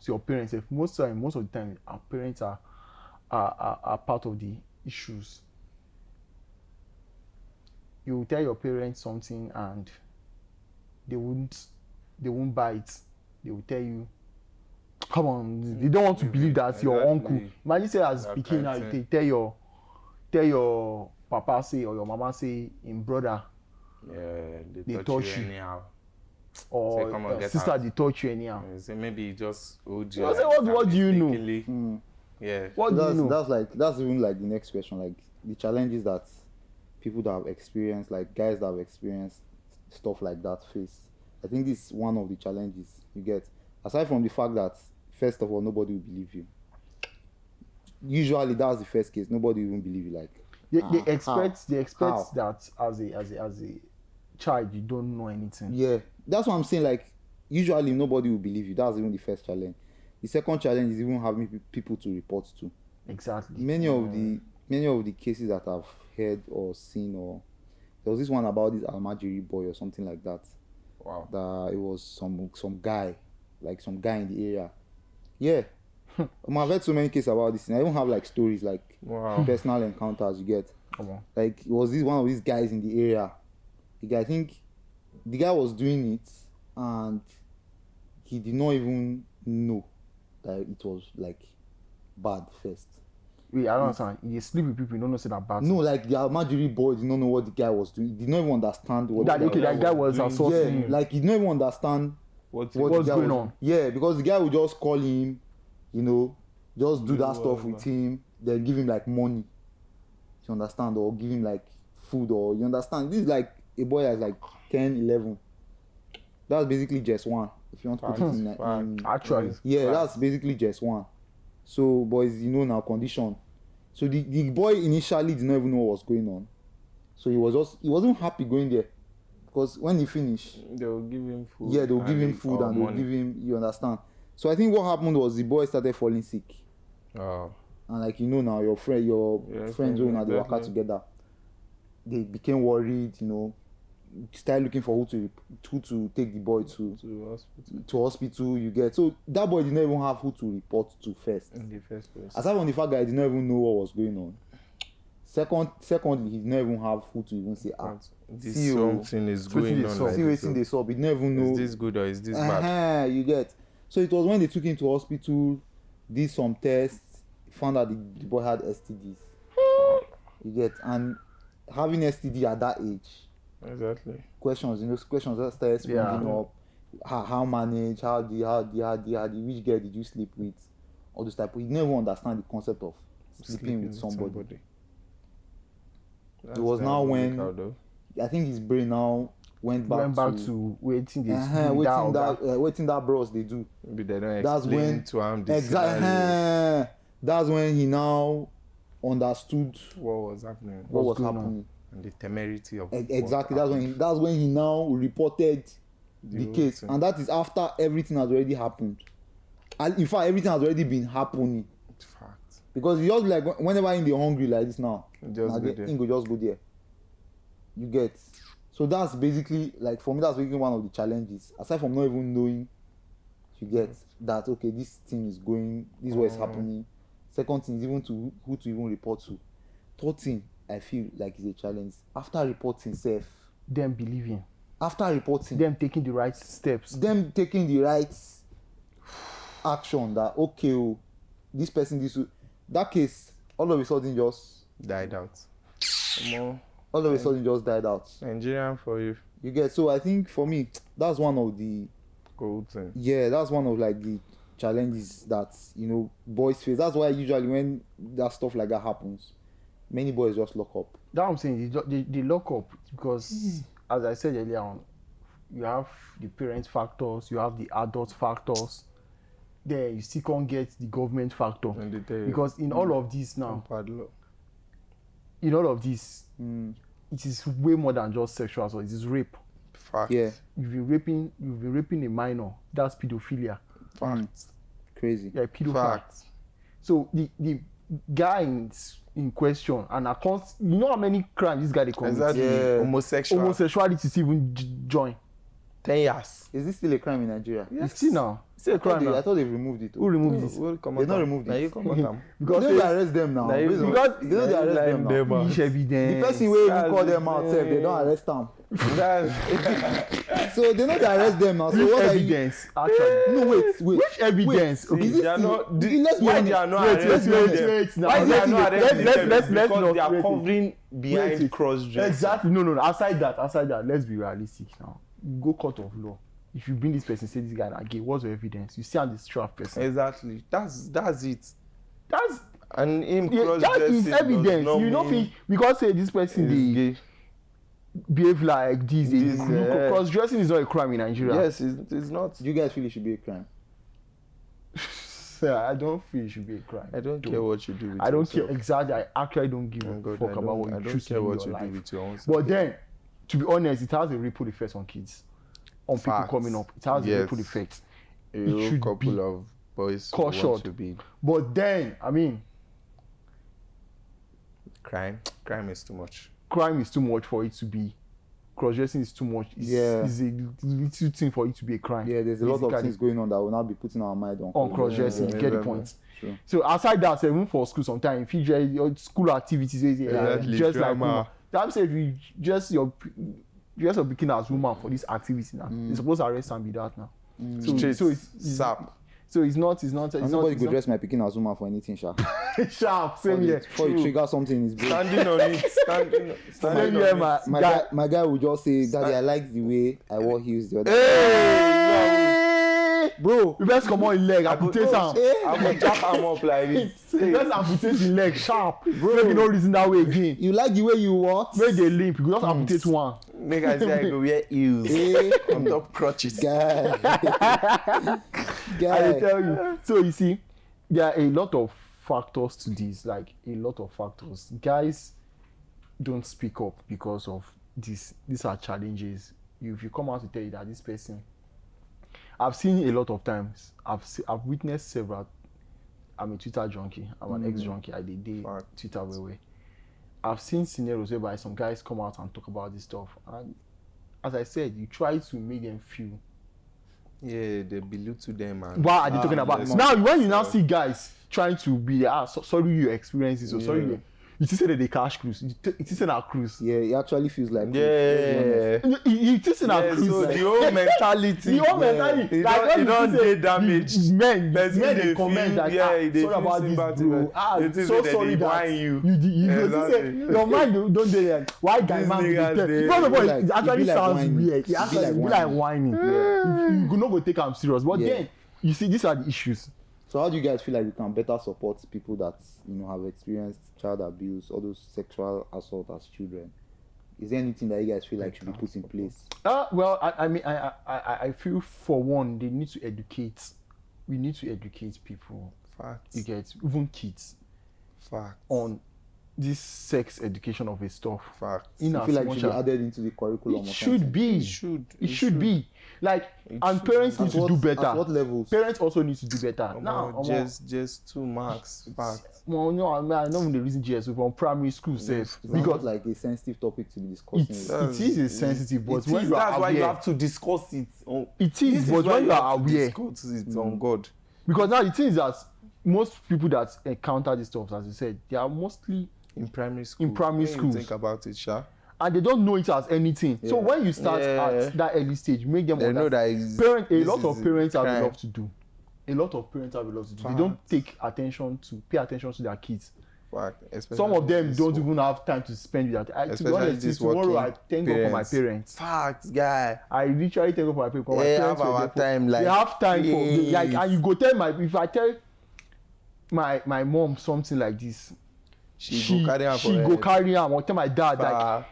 to your parents, most of the time our parents are part of the issues. You will tell your parents something and they won't buy it. They will tell you, come on, they don't want to believe that your uncle. Imagine say as speaking now, you tell your papa say or your mama say in brother. Yeah, they touch you anyhow. Or your sister they touch you anyhow. So maybe just hold you. What do you know? Yeah. What do you know? That's even like the next question. Like the challenges that people that have experienced, like guys that have experienced stuff like that face. I think this is one of the challenges you get. Aside from the fact that, first of all, nobody will believe you. Usually, that's the first case. Nobody will even believe you. Like they expect that as a child you don't know anything. Yeah, that's what I'm saying. Like usually, nobody will believe you. That's even the first challenge. The second challenge is even having people to report to. Exactly. Many of the cases that I've heard or seen, or there was this one about this Almajiri boy or something like that. Wow. That it was some guy in the area. Yeah. I've heard so many cases about this, and I don't have like stories like personal encounters you get. Like it was one of these guys in the area. I think the guy was doing it and he did not even know that it was like bad first. Wait, I don't understand. You sleep with people, you don't know say that bad. No, like the Almajiri boy did not know what the guy was doing. He did not even understand what that guy was assaulting him. Like he did not even understand what's going on. Yeah, because the guy would just call him, just do that stuff with him, then give him like money. You understand? Or give him like food, or you understand? This is like a boy that's like 10, 11. That's basically just one. If you want to put it in actually. Yeah, that's basically just one. So boys, now condition. So the boy initially did not even know what was going on. So he wasn't happy going there. Because when he finished, they will give him food. Yeah, they will give him food and they will give him, you understand. So I think what happened was the boy started falling sick. Oh. and like you know now your friends who now they work out together, they became worried, you know, started looking for who to take the boy to hospital. You get, so that boy did not even have who to report to first. In the first place. Aside from the fact that I did not even know what was going on. Secondly, he did not even have who to even say, this something is going on. See waiting they saw, but he never know. Is this good or is this bad? You get. So it was when they took him to hospital, did some tests, found out the boy had STDs. You get, and having STD at that age. Exactly. Questions that started springing up. How manage? How which girl did you sleep with? All those type. He never understand the concept of sleeping with somebody. It was now when I think his brain now went back to waiting that bros they do. Maybe they don't explain to him this exactly. That's when he now understood what was happening. What was happening. And the temerity of exactly. That's when he now reported the case, and that is after everything has already happened. And in fact, everything has already been happening. Fact. Because you just like whenever in the hungry like this now, just go there. You get. So that's basically like for me. That's basically one of the challenges. Aside from not even knowing, you get that okay, this thing is going. This is what is happening. Second thing is even to who to even report to. Third thing, I feel like is a challenge. After reporting self, them believing. After reporting, them taking the right steps. Them taking the right action that okay, this person that case all of a sudden just died out. All of a sudden just died out. Nigerian for you. You get, so I think for me that's one of the good thing. Yeah, that's one of like the challenges that boys face. That's why usually when that stuff like that happens, many boys just lock up. That's what I'm saying. They lock up because, as I said earlier on, you have the parent factors, you have the adult factors. Then you still can't get the government factor. Because in all of this now, in all of this, it is way more than just sexual assault. It is rape. Fact. Yeah. You've been raping a minor. That's pedophilia. Fact. Crazy. Yeah, pedophilia. So the guy in question, and I can't, you know how many crimes this guy they commit? Exactly. Yeah. Homosexuality is even join. 10 years. Is this still a crime in Nigeria? Yes. It's still now. It's still a crime now. I thought they removed it. Who removed it? They not removed it. You come on. Because they arrest them now. Because they arrest them now. Evidence. The person where you call them out, they don't arrest them. So they not arrest them now. So which what evidence? Actually, no, wait. Which evidence? Okay, they are not. Let's Why they are not arresting them? Why they are not arresting them? Because they are covering behind cross-dressing. Exactly. No. Outside that, let's be realistic now. Go court of law. If you bring this person, say this guy are gay, what's your evidence? You see how this strap person. Exactly. That's it. That's and him cross-dressing. That is evidence. You know, because say this person they behave like this. Cross-dressing is not a crime in Nigeria. Yes, it's not. You guys feel it should be a crime? I don't feel it should be a crime. I don't care what you do with I don't yourself. care exactly. I actually don't give a fuck about what you choose to do with your life. Do with your own self. But then, to be honest, it has a ripple effect on kids, on people coming up. It has a ripple effect. A couple of boys want to be. But then, I mean, crime is too much. Crime is too much for it to be. Cross-dressing is too much. It's a little thing for it to be a crime. Yeah, there's a lot of things going on that will not be putting our mind on cross-dressing. You get the point. Sure. So outside that, even for school, sometimes if you just your school activities, just like woman. That means if you just your picking as woman for this activity now, you're supposed to arrest and be that now. So it's sap. So it's not. Nobody could dress my picking as woman for anything, sharp. Sharp, same here. Before you trigger something, it's bro. Standing on it. Same here, my guy would just say, "Daddy, I like the way I wore heels the other day." Hey, bro, you best come on in leg. Amputate him. I will jack him up like this. You best amputate in leg, sharp. Bro, make you no reason that way again. You like the way you walk? Make they limp. You just amputate one. Make I say I go wear heels on top crutches. Guy. I tell you. So you see, there are a lot of factors to this. Like a lot of factors. Guys don't speak up because of this. These are challenges. If you come out to tell you that this person, I've seen a lot of times. I've witnessed several I'm a Twitter junkie. I'm an ex-junkie. I did Twitter way. I've seen scenarios whereby some guys come out and talk about this stuff. And as I said, you try to make them feel. Yeah, they belittle them. And what are they talking about? Now, when you now see guys trying to be, sorry you experience this, or sorry you say that they cash cruise. It is in our cruise. Yeah, it actually feels like it is in our cruise. So the whole mentality. You don't get damaged. Men they comment like, sorry about this, bro. So sorry that you say your mind don't do that. Why guy man do that? First of all, it actually sounds weird. It actually be like whining. You not go take them serious. But then you see, these are the issues. So how do you guys feel like we can better support people that have experienced child abuse, all those sexual assault as children? Is there anything that you guys feel like should be put in place? Well, I feel for one, they need to educate. We need to educate people. Facts. You get even kids. Facts. On this sex education of a stuff. Facts. I feel like it should be added into the curriculum. It should be. It should be. Like, and parents need to do better. At what levels? Parents also need to do better. Now, just 2 marks. Facts. Well, no, I know the reason GS from primary school says because like a sensitive topic to be discussing. It is a sensitive, but when you are that's why aware, you have to discuss it. It is, but when you are aware, discuss it on God. Because now the thing is that most people that encounter these stuff, as you said, they are mostly in primary school. In primary school, think about it, Sha. And they don't know it as anything. So when you start at that early stage, make them understand. A lot of parents have a lot to do. They don't pay attention to their kids. Some of them don't even have time to spend with that. To be honest, tomorrow I thank God for my parents. Facts, guy. I literally thank God for my parents. They have our time. They have time for like, and you go tell if I tell my mom something like this, she go carry am. Or tell my dad like.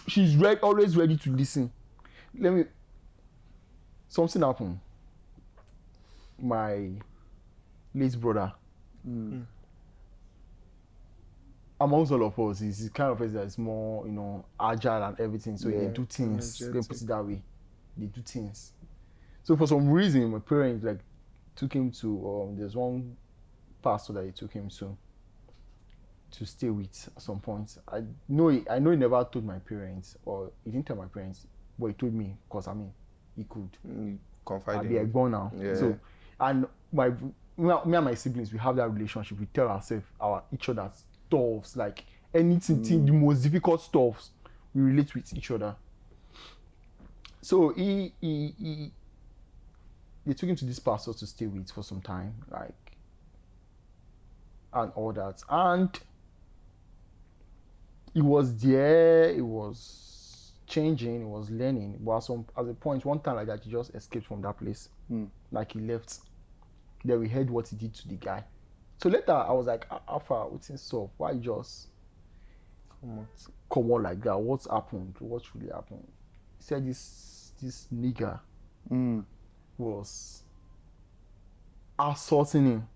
She's always ready to listen. Something happened. My late brother, amongst all of us, he's kind of person that is more, agile and everything. So they do things. Let me put it that way. They do things. So for some reason, my parents took him to. There's one pastor that he took him to stay with at some point. I know he never told my parents, or he didn't tell my parents, but he told me because he could. Confide in me. I'll be born now. Yeah. So, and me and my siblings, we have that relationship. We tell ourselves each other stuffs, like anything, the most difficult stuffs. We relate with each other. So they took him to this pastor to stay with for some time, and all that, and he was there, he was changing, he was learning. But at a point, one time like that, he just escaped from that place. Like he left. Then we heard what he did to the guy. So later, I was like, Alpha, what's in soft? Why you just come on like that? What's happened? What really happened? He said this nigger was assaulting him.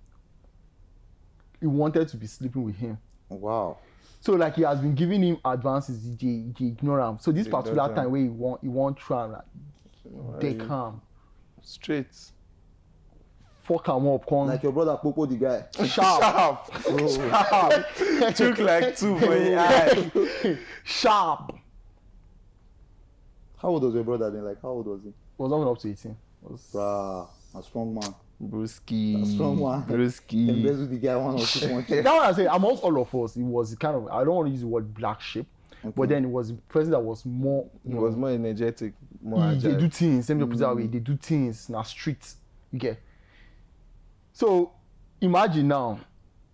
He wanted to be sleeping with him. Wow. So he has been giving him advances, he ignore him. So this particular time where he want try they come straight. Fuck him up, like your brother Popo the guy. Sharp. Took like 2 for your eye. Sharp. How old was your brother then? How old was he? Was not up to 18. Bruh, a strong man. Brewski. A strong man. Brewski. Embezzled the guy 1 or 2 points. That's what I say. Amongst all of us, it was kind of, I don't want to use the word black sheep, but then it was a person that was more. He was more energetic, more agile. They do things. Let me put it that way. They do things in the streets. You get. So imagine now,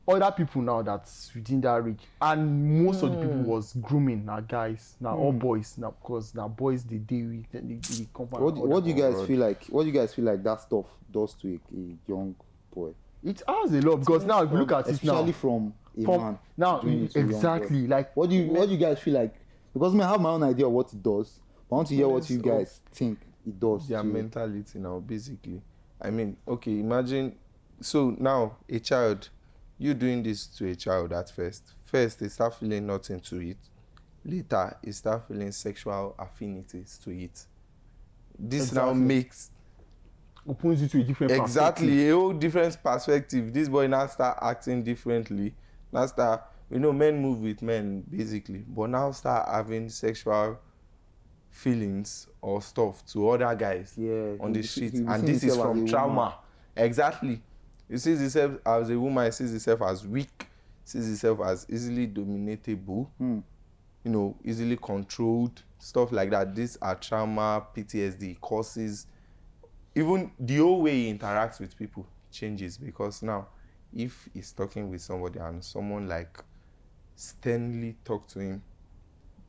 other people now that's within that reach, and most of the people was grooming now guys, now all boys now, because now boys they deal with the company. What do you guys feel like? What do you guys feel like that stuff does to a young boy? It has a lot because now if you look at it now, especially from a man. Now exactly what do you guys feel like? Because I have my own idea of what it does. I want to hear what you guys think it does. Their mentality now, basically. Okay, imagine. So now a child. You doing this to a child at first. First, they start feeling nothing to it. Later, they start feeling sexual affinities to it. This now makes opens you to a different perspective. Exactly, a whole different perspective. This boy now start acting differently. Now start, men move with men basically, but now start having sexual feelings or stuff to other guys on the street, and this is from trauma. Exactly. He sees himself as a woman, he sees himself as weak, sees himself as easily dominatable, easily controlled, stuff like that. These are trauma, PTSD causes. Even the whole way he interacts with people changes, because now if he's talking with somebody and someone like sternly talk to him,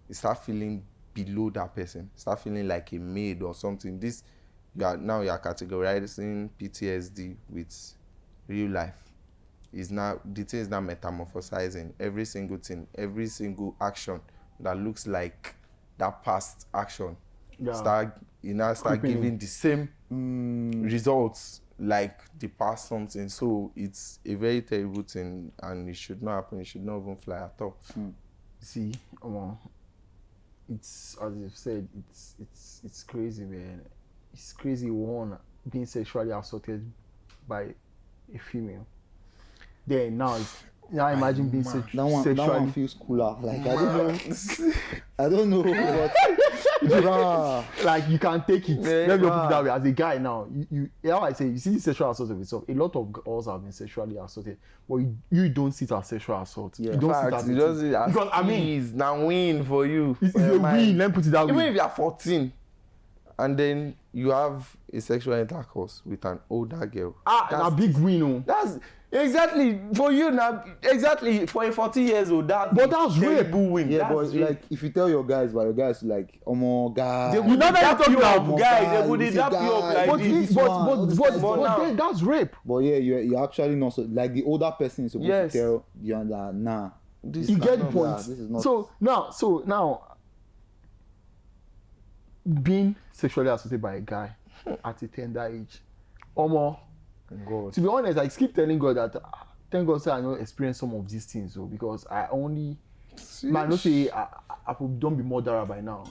he start feeling below that person, start feeling like a maid or something. You are categorizing PTSD with real life. The thing is now metamorphosizing every single thing, every single action that looks like that past action. Start giving the same results like the past something. So it's a very terrible thing, and it should not happen. It should not even fly at all. See, it's, as you've said, it's crazy, man. It's crazy, one, being sexually assaulted by a female. Then now imagine being sexually. That one feels cooler. Like I don't know what. Like you can't take it. Let me put it that way. As a guy now, how I say, you see sexual assault of itself. A lot of girls have been sexually assaulted, but you don't see it as sexual assault. Yeah. You don't see it as because it's now win for you. It's a win. Let me put it that way. Even if you are 14, and then you have a sexual intercourse with an older girl. That's a big win. That's exactly for you now. Exactly for a 40 years old. That's rape. Win. Yeah, that's but rape. like if you tell your guys, but your guys like, oh my God, they would never talk you up, guys. They would dap you up like this. But that's rape. But yeah, you're actually not so, like the older person is supposed to tell you that nah. You get the point. This is not. So now, being sexually assaulted by a guy at a tender age, God. To be honest, I keep telling God that thank God say I don't experience some of these things, because I only man not say I don't be murderer by now,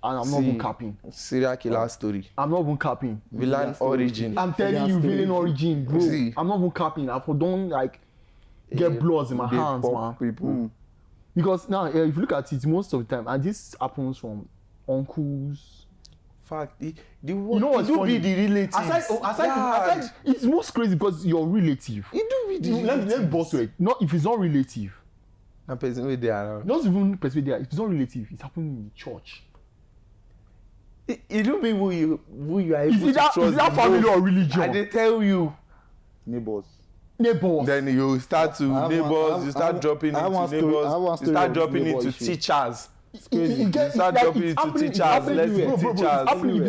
and I'm not even capping. Serial killer story. I'm not even capping. Villain origin. I'm telling you, villain origin, bro. See. I'm not even capping. I don't like get bloods in my hands, man. People. Because now, if you look at it, most of the time, and this happens from uncles. Fact, you know what's funny? Be the relatives. Aside, it's most crazy because your relative. It do be the let me boss it. Not if it's not relative. That person where they are. Not even person there. If it's not relative, it's happening in the church. It don't be who you are able to trust. Is that family or religion? And they tell you. Neighbors. Then you start to neighbors. You start dropping into neighbors. You start dropping into teachers. It's happening if it's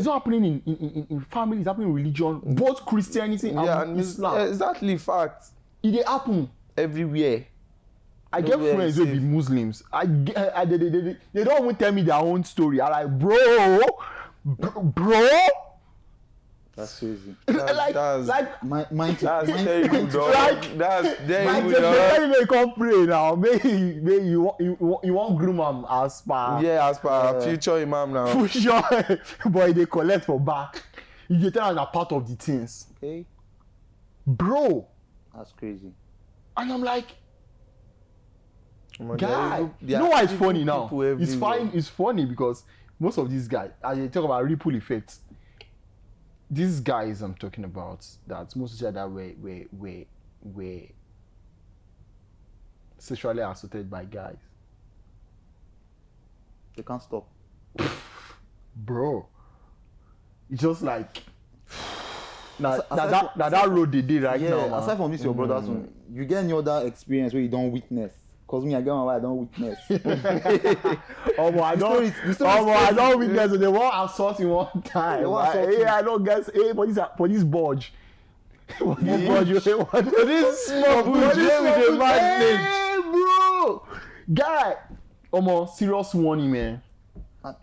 not happening in family, it's happening in religion, both Christianity and Islam. Exactly, fact. It happen everywhere. I get friends who be Muslims. They don't even tell me their own story. I'm like, bro. That's crazy. That's my terrible, dog. That's terrible, dog. They come pray now. Maybe you want groom am as per. Yeah, as per future imam now. For sure, boy, they collect for back. You tell them part of the things. Okay. Bro. That's crazy. And I'm like, guy, you know why it's funny now? It's fine. It's funny because most of these guys, as you talk about ripple effects. These guys I'm talking about, that most of that were sexually assaulted by guys. They can't stop. Bro. It's just like that road they did right now. Aside from this, your brothers, you get any other experience where you don't witness? Cause me, I get my wife, I don't witness. I don't witness. They won't assault in one time. I don't guess. Hey, for this budge. For this small budge with a mad name, bro. Guy, serious warning, man.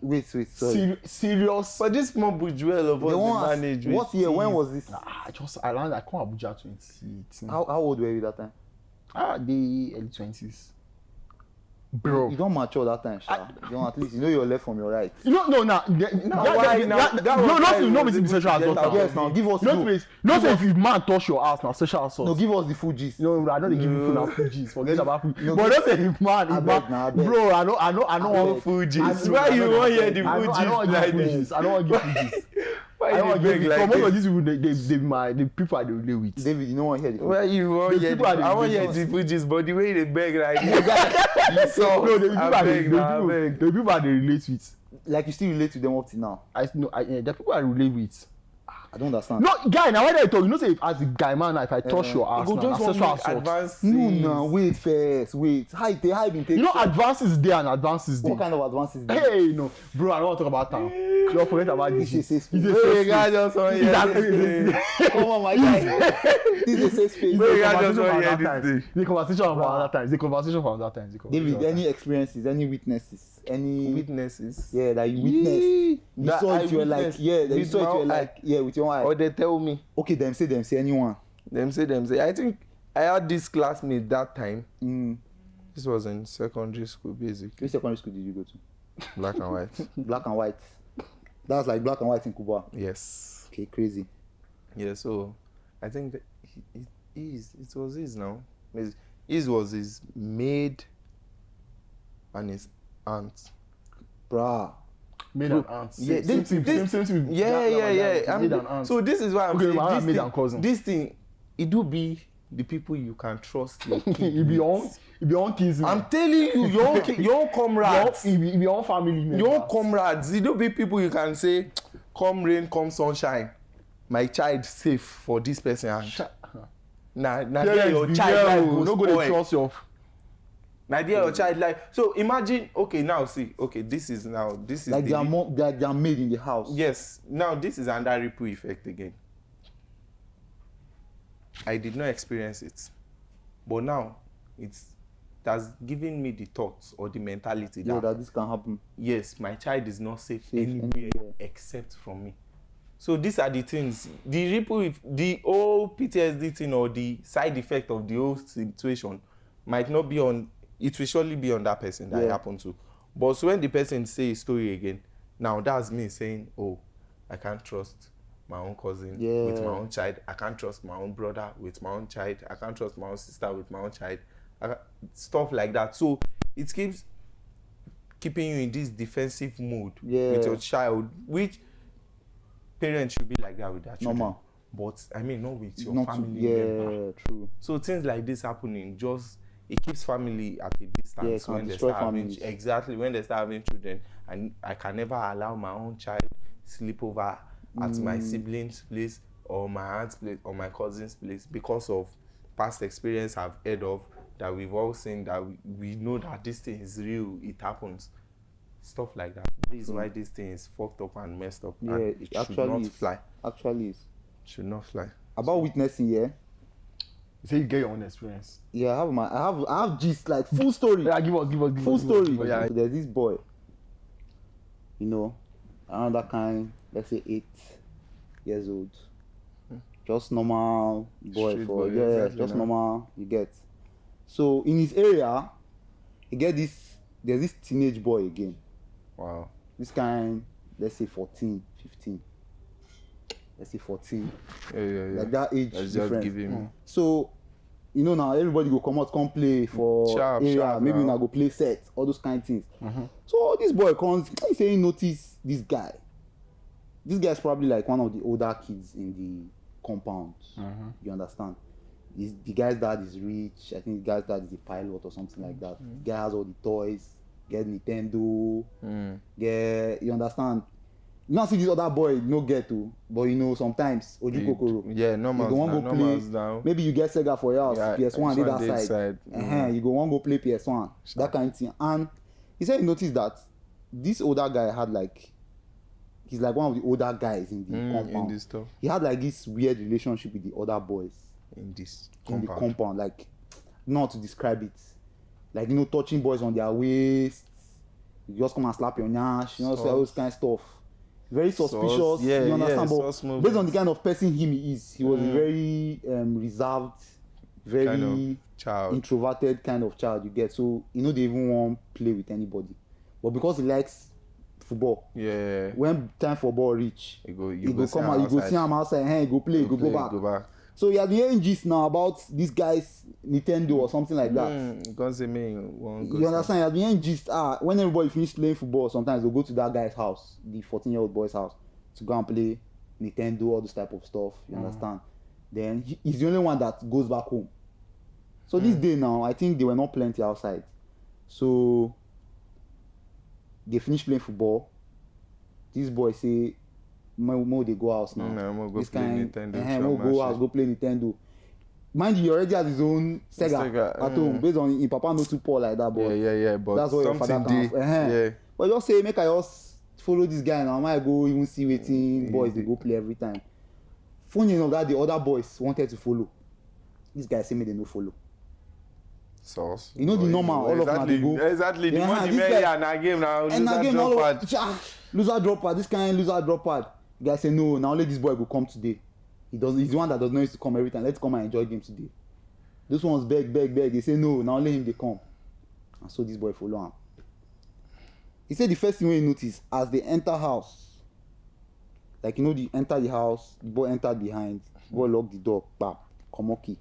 Wait, sorry. Serious. But this small bourgeois of us manage. What year? When was this? I come Abuja 2018. How old were you that time? The early 20s. Bro. You don't mature that time, Sha. You don't, at least you know your left from your right. You know, no, nah. Why now? That was why he No, was the able sexual to get assault. out. Yes, now give us No, say if you man touch your ass now, sexual assault. No, give us the full gist. No, I don't give you full Fuji's. Forget about Fuji. No, But don't say if man, bro. I know want Fuji's. Why you want hear the Fuji's like this? I don't want to give Fuji's. Why you beg like most of this? these people, the people I dey relate with. David, you know what here? Why you want hear the? I want hear the Fuji's, but the way they beg like this. So the beg. people I dey relate with. Like you still relate to them up till now. The people I relate with. I don't understand. No, guy, now when I talk, you know, say if, as a guy man, if I touch your ass, Go now, just sexual want assault. advance. No, wait first, wait. How been taking? You know, advances there and advances there. What kind of advances there? Hey, no, bro, I don't want to talk about that. Don't forget about this. This is a safe space. It's a safe Guy space. just want hear this. Come on, my guy. This is a safe space. Wait, The I just conversation want for hear another this time. The conversation for another time. The conversation for another time. David, any experiences, any witnesses, any Witnesses. yeah that you witnessed? You That saw I it, you were like, witnessed yeah, that you with saw it, you my were own like, eye. yeah, with your eye. Or they tell me. Okay, them say anyone. Them say. I think I had this classmate that time. This was in secondary school, basically. Which secondary school did you go to? Black and white. Black and white. That's like black and white in Cuba. Yes. Okay, crazy. Yeah, so I think that it was his now. His was his maid and his aunt. Bruh. Maid and aunts. Yeah, Same. Yeah. Maid and aunts. So this is why I'm Okay, my saying maid and cousin. this thing, it do be the people you can trust your kid. It be your own kinsmen. I'm telling you, your own comrades. It be your own family members. Your own comrades. It do be people you can say, come rain, come sunshine. My child safe for this person. Now there your child life go no go dey spoil. trust your. Now there your child life. So imagine, okay, now see, okay, this is Like the they are made in the house. yes. Now this is under ripple effect again. I did not experience it, but now that's given me the thoughts or the mentality Yeah, that this can happen. yes, my child is not safe Anywhere. except from me. So these are the things, the ripple, the whole PTSD thing or the side effect of the whole situation might not be on, it will surely be on that person that it happened to. But so when the person say a story again, now that's me saying, oh, I can't trust my own cousin with my own child. I can't trust my own brother with my own child. I can't trust my own sister with my own child. Stuff like that. So it keeps keeping you in this defensive mood with your child, which parents should be like that with their children. Normal. But I mean, not with your Not family to, member. True. So things like this happening, just it keeps family at a distance Yeah, when they start having when they start having children. And I can never allow my own child sleep over at my siblings' place or my aunt's place or my cousin's place because of past experience I've heard of, that we've all seen, that we know that this thing is real, it happens. Stuff like that. This is why this thing is fucked up and messed up. Yeah, and it should actually not is. fly. Actually is. Should not fly. About witnessing, yeah. You say you get your own experience. Yeah, I have gist, like full story. Yeah, give us. Full story. Yeah. There's this boy, you know, around that kind, let's say 8 years old. Just normal boy Street for boy, yeah, exactly, just no. normal, you get. So in his area, there's this teenage boy again. Wow. This kind, let's say 14, 15. Let's say 14. Yeah. Like that age That's just difference. giving. So, you know, now everybody go come play for Sharp, area. sharp Maybe now. now go play set, all those kind of things. So this boy comes, he say he notice this guy. This guy is probably like one of the older kids in the compound. You understand? The guy's dad is rich. I think the guy's dad is a pilot or something like that. The guy has all the toys, get Nintendo, get, you understand? You not see this other boy no get to, but you know sometimes Oju Kokoro. Yeah, normal. You go want go play. Down. Maybe you get Sega for your house, Yeah, PS1 dey PS1 dey that side. side. You go want go play PS1, that kind of thing. And he said he noticed that this older guy had like, he's like one of the older guys in the compound. In this stuff. He had like this weird relationship with the other boys In this in the compound. compound. Like, not to describe it, like, you know, touching boys on their waists. You just come and slap your nyash, you know, so all those kind of stuff. Very suspicious, yeah, you understand? yeah, But based on the kind of person he is, he was a very reserved, very kind of child. introverted kind of child, you get. So you know they even won't play with anybody, but because he likes football, Yeah. when time for ball reach, You go come out, you go see him outside, hey, go play, go back. So you have the hearing gist now about this guy's Nintendo or something like that. Because you understand? You have the hearing gist. When everybody finish playing football, sometimes they'll go to that guy's house, the 14-year-old boy's house, to go and play Nintendo, all this type of stuff. You understand? Then he's the only one that goes back home. So this day now, I think they were not plenty outside. So they finish playing football. This boy say, Mo they go house now. Mo go this play kind, Nintendo. Mo go house, go play Nintendo. Mind you, he already has his own Sega at home. Based on his papa not too poor like that, but yeah. But that's what your father can. Yeah. But just say, make I just follow this guy now. I might go even see waiting boys they go play every time. Funny enough that the other boys wanted to follow. This guy say me they no follow. Sauce. You know the normal, all of them they go. Exactly. The money man and a game now. Loser drop pad. This kind loser drop pad. The guy say no. Now only this boy will come today. He's the one that does not used to come every time. Let's come and enjoy game today. Those ones beg. They say no. Now only him they come. And so this boy follow him. He said the first thing we notice as they enter house, like you know, they enter the house, the boy entered behind, the boy lock the door, bam, come on key.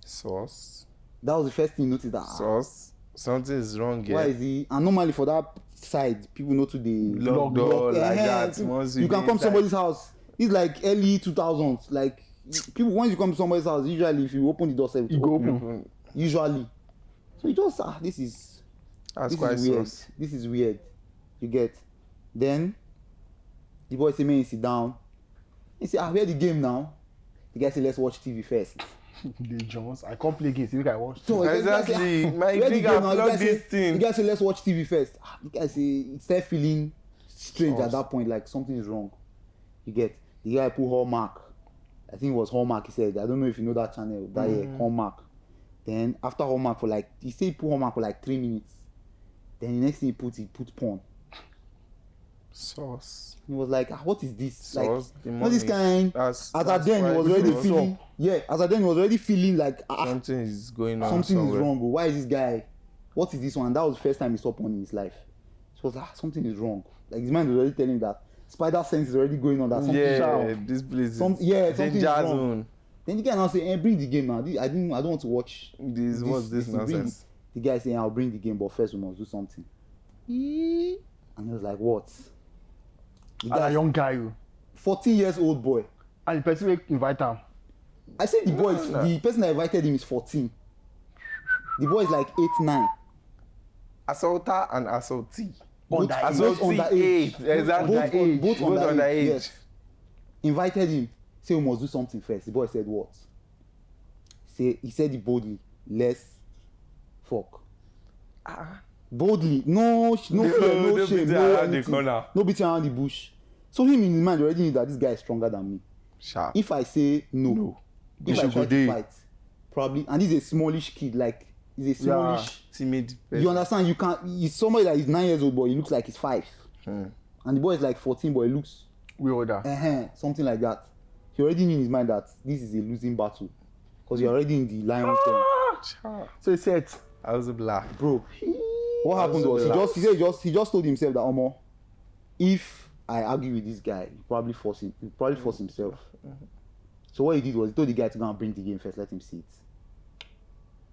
Sauce. That was the first thing you noticed that. Sauce. Something is wrong here. Why is he? And normally for that side, people know to the lock door like that. You can come to somebody's house. It's like early 2000s. Like people, once you come to somebody's house, usually if you open the door, it go open. Usually. So you just this is weird. Sauce. This is weird. You get. Then the boy say, "Man, sit down." He say, "Where the game now?" The guy say, "Let's watch TV first." The Jones, I can't play games. You can watch. So exactly. My big plug this thing. The guy say, "Let's watch TV first." The guy say, it started feeling strange at that point, like something is wrong. You get. The guy put Hallmark. I think it was Hallmark. He said, "I don't know if you know that channel. That year, Hallmark." Then after Hallmark for like, he said he put Hallmark for like 3 minutes. Then the next thing he put porn. Sauce. He was like, what is this? Sauce, like, what this kind? As at then he was already feeling. Yeah, as at then he was already feeling like something is going on. Something somewhere. is wrong. Why is this guy? What is this one? That was the first time he saw porn in his life. So he was like, something is wrong. Like his mind was already telling him that spider sense is already going on. That something this place is something is wrong. Zone. Then the guy now say, bring the game now. I don't want to watch this. What's this nonsense? The guy saying, I'll bring the game, but first we must do something. And he was like, what? A young guy, 14 years old boy. And the person invite him. I said the boy, the person that invited him is 14. The boy is like 8, 9. Assaulter and assaultee. Both underage. Exactly. Both underage. Yes. Invited him. Say we must do something first. The boy said what? He said it boldly. Let's fuck. Boldly. No fear, no shame, no anything. No beating around the bush. So him in his mind already knew that this guy is stronger than me. Sharp. If I say no. If I try to fight, probably, and he's a smallish kid, like he's a smallish, timid person. You understand? You can't. He's somebody that is 9 years old, but he looks like he's 5, and the boy is like 14, but he looks way older. Something like that. He already knew in his mind that this is a losing battle, because you're already in the lion's den. So he said, "I was a black bro." What happened was he just told himself that Omo, if I argue with this guy, he'll probably force himself. So what he did was he told the guy to go and bring the game first, let him see it.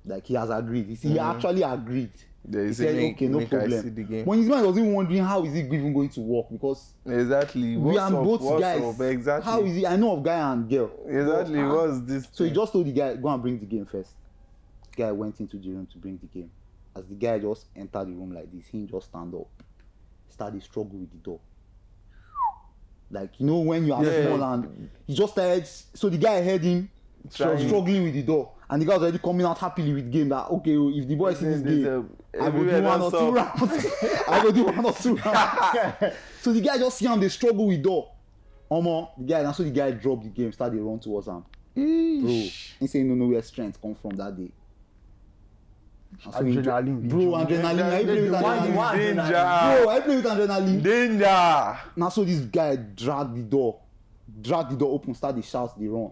Like he has agreed. He actually agreed. He said, okay, no problem. When his man was even wondering how is it even going to work, because exactly we are both guys. Exactly. How is it? I know of guy and girl. Exactly. What's this? So he just told the guy, go and bring the game first. The guy went into the room to bring the game. As the guy just entered the room like this, he just stand up, started struggle with the door. Like, you know, when you are small and he just started. So the guy heard him struggling with the door, and the guy was already coming out happily with the game. That okay, if the boy sees this game, I go do 1 or 2 rounds. I go do 1 or 2 rounds. So the guy just see him, they struggle with door. The guy, and so the guy dropped the game, started run towards him. Bro, he say no where strength come from that day. Adrenaline. Bro, adrenaline. I play with adrenaline. Danger. Bro, I play with adrenaline. Danger. Now so this guy dragged the door open, started shout, they run.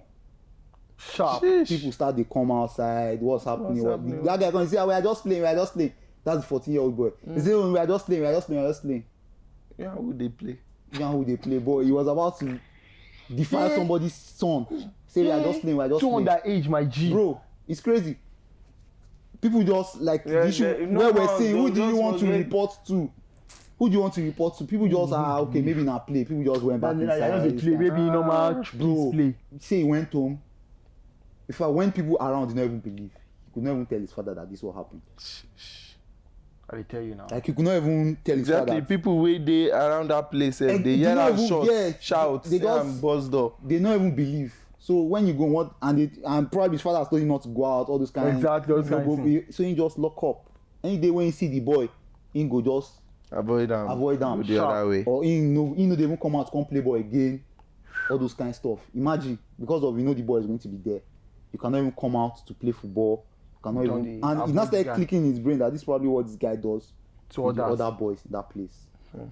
Sharp. People start to come outside. What's happening? That guy can say, we are just playing. That's the 14-year-old boy. He say, we are just playing. Yeah, who they play? But he was about to defile somebody's son. Say, we are just playing. Two that age, my G. Bro, it's crazy. People just like the issue where we're saying, who do you want to report to? People just okay, maybe not play. People just went back inside. Maybe normal play. Say he went home. In fact, when people around did not even believe, he could not even tell his father that this will happen. I will tell you now. Like he could not even tell his father. Exactly. People wait there around that place, they yell and shout, they just buzz door. They don't even believe. So when you go and probably his father has told him not to go out, all those kind of exactly. So he just lock up. Any day when you see the boy, he go just avoid them. Go the other way. Or he know they even come out, come play ball again. All those kind of stuff. Imagine, because of the boy is going to be there. You cannot even come out to play football. You cannot even, and he now started clicking in his brain that this is probably what this guy does to the other boys in that place.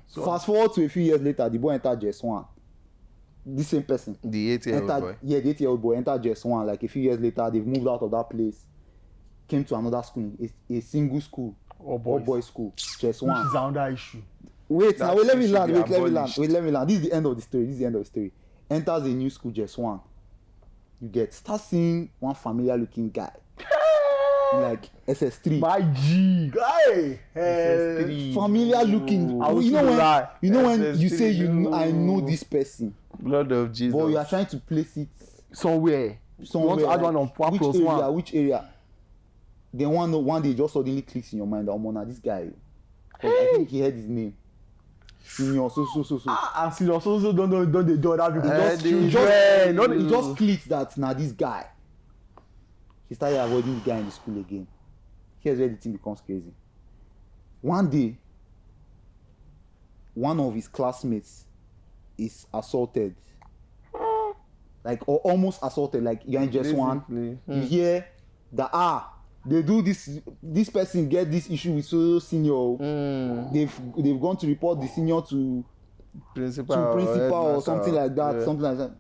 So fast forward to a few years later, the boy entered JS1. This same person. The 8-year-old boy. Yeah, the 8-year-old boy entered JS1. Like a few years later, they've moved out of that place, came to another school, a single school, all boys school, JS1. Which is another issue. Wait, let me land. This is the end of the story. Enters a new school, JS1. You start seeing one familiar looking guy. Like SS3. My G. Guy. SS3. Familiar looking. You know when you say I know this person. Blood of Jesus. But you are trying to place it somewhere. You want to add one on 1+1. Which area? Then one day just suddenly clicks in your mind that now this guy. I think he heard his name. Senior so. And senior so don't they do that people. He just clicks that now this guy. He started avoiding the guy in the school again. Here's where the thing becomes crazy. One day, one of his classmates is assaulted. Like, or almost assaulted. Like, you're in JS1. You hear that, they do this person get this issue with so senior. They've gone to report the senior to principal or something like that. Yeah. Something like that.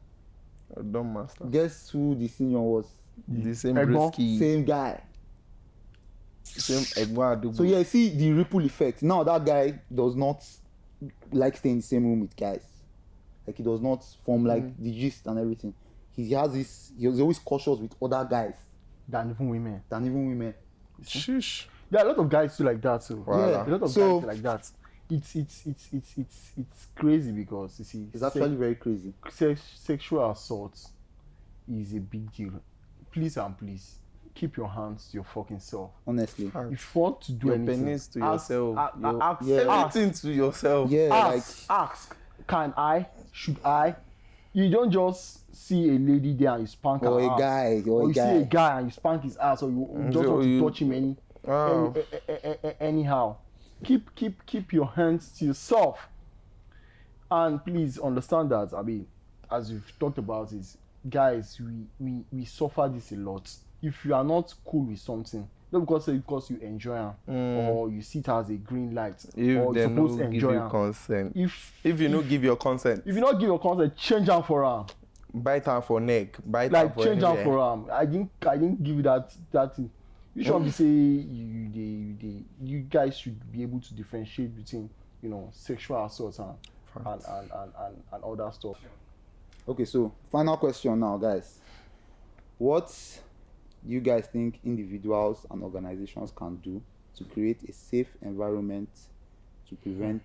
Dumb master. Guess who the senior was? The same risky. Same guy. Same Egwa. So yeah, see the ripple effect. Now that guy does not like staying in the same room with guys. Like he does not form like the gist and everything. He was always cautious with other guys. Than even women. Shush. There are a lot of guys too like that too. Wow. Yeah, a lot of guys like that. It's crazy because you see. It's actually very crazy. Sexual assault is a big deal. Please keep your hands to your fucking self. Honestly. If you want to do your anything, penis to yourself. everything to yourself. Yeah, ask. Can I? Should I? You don't just see a lady there and you spank her ass. Or you see a guy and you spank his ass, or you just want to touch him anyhow. Keep your hands to yourself. And please understand that, I mean, as we've talked about it, guys, we suffer this a lot. If you are not cool with something, not because you enjoy it or you see it as a green light, or you're supposed to enjoy consent. If you not give your consent, change am for am. Bite am for neck, change am for am. I didn't give you that thing. You should be say you guys should be able to differentiate between sexual assault and all that stuff. Okay, so final question now, guys. What you guys think individuals and organizations can do to create a safe environment to prevent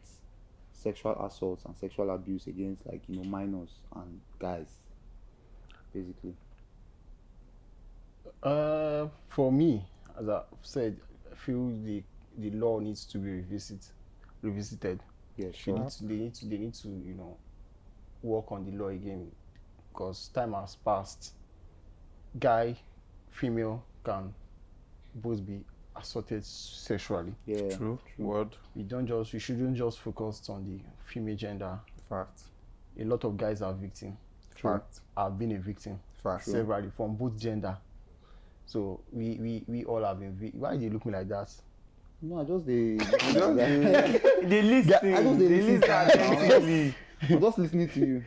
sexual assaults and sexual abuse against minors and guys, basically? For me, as I said, I feel the law needs to be revisited. Yeah, sure. They need to work on the law again, because time has passed. Guy, female can both be assaulted sexually. Yeah, true. Word. We shouldn't just focus on the female gender. Fact. A lot of guys are victims. Fact. I've been a victim. Fact. Severally from both gender. So we all have been victims. Why do you look me like that? No, just the listen. I'm just listening to you.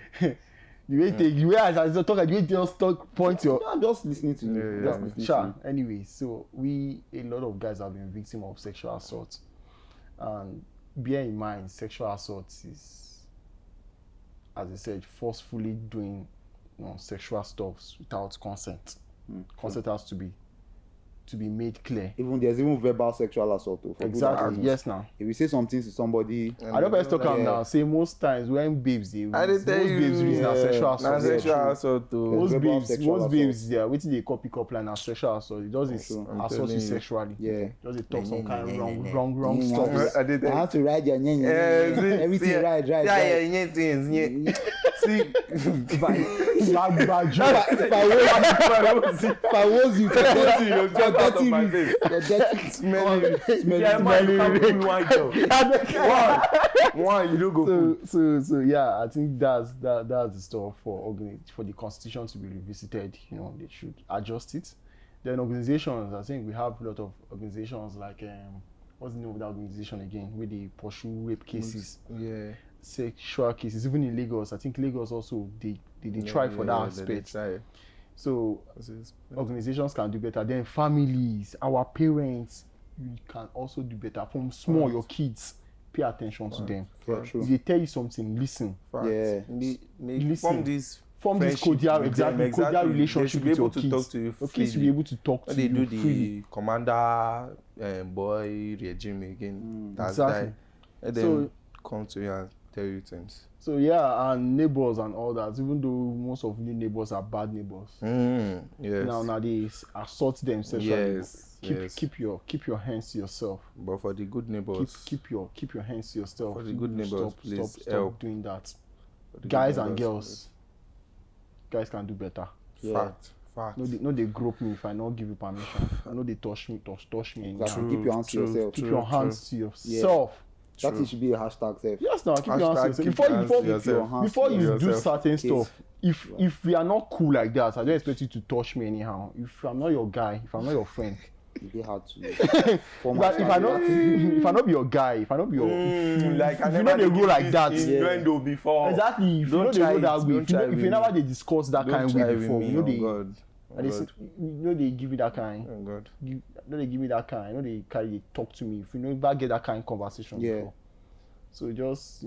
The way take, the way as I talk, the way you just talk, point your. I'm just listening to you. Just listening to you. Anyway, so a lot of guys have been victim of sexual assault, and bear in mind, sexual assault is, as I said, forcefully doing, sexual stuff without consent. Consent has to be made clear. There's even verbal sexual assault. Exactly. Yes. Now, if you say something to somebody, I don't best talk now. Say most times when babes, most babes reason sexual assault. Sexual assault. Most babes, waiting they copy up line as sexual assault. It does assault you sexually. Yeah. Does it talk some kind of wrong stuff? I have to ride your everything ride. Yeah. See, if I was you, dirty one, you don't go. So yeah, I think that's the stuff for the constitution to be revisited. They should adjust it. Then organizations, I think we have a lot of organizations like what's the name of that organization again? Where they pursue rape cases. Yeah. Sexual cases, even in Lagos. I think Lagos also they try for that aspect. So organizations can do better. Then families, our parents, you can also do better. From small, your kids, pay attention to them. If they tell you something, listen. Listen. Form this cordial relationship with your kids. Talk to you. Your kids will be able to talk to you. They do freely. the commander boy regime again. That's exactly. And then come to you and tell you things. So yeah, and neighbors and all that. Even though most of the neighbors are bad neighbors. Yes. Now they assault them sexually. Yes. Keep your hands to yourself. But for the good neighbors, keep your hands to yourself. For the good neighbors, please stop doing that. Guys and girls, guys can do better. Fact. No, they grope me if I not give you permission. No, they touch me. Keep your hands to yourself. Keep your hands to yourself. That should be a hashtag safe. Yes, now keep your hands to yourself. Before you do certain stuff, if we are not cool like that, I don't expect you to touch me anyhow. If I'm not your guy, if I'm not your friend, it'd be hard to. if I not be your guy, if I not be your, if you know they go like that, before. Exactly. If you know they go that way, if you never they discuss that kind of way before, you know they give you that kind. Oh God. They give me that kind. They carry talk to me. If you never get that kind of conversation before. So just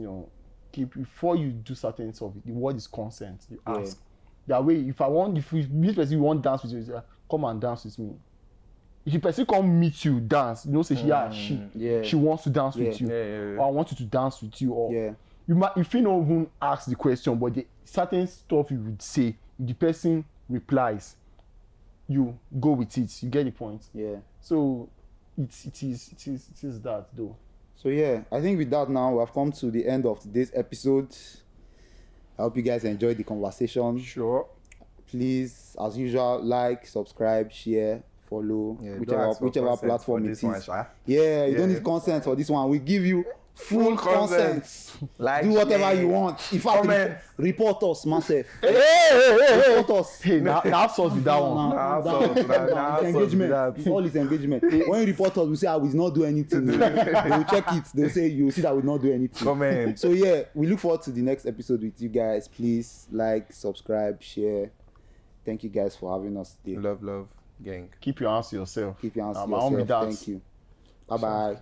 keep before you do certain stuff. The word is consent. You ask. That way, if this person want dance with you, come and dance with me. If the person come meet you, dance. Say she wants to dance with you, or I want you to dance with you, or you might if you don't even ask the question, but the certain stuff you would say, if the person replies, you go with it. You get the point. So it is that though. So I think with that now we have come to the end of today's episode. I hope you guys enjoyed the conversation. Sure. Please, as usual, like, subscribe, share, follow, whichever platform it is. You don't need consent for this one. We give you full consent. Like, do whatever you want. In fact, report us, massive. Report us. Hey, now source with that one. It's engagement. All is engagement. When you report us, we say I will not do anything. They will check it. They'll say you see that I will not do anything. Comment. So we look forward to the next episode with you guys. Please like, subscribe, share. Thank you guys for having us today. Love, gang. Keep your hands to yourself. Keep your hands to yourself. Thank you. Bye-bye.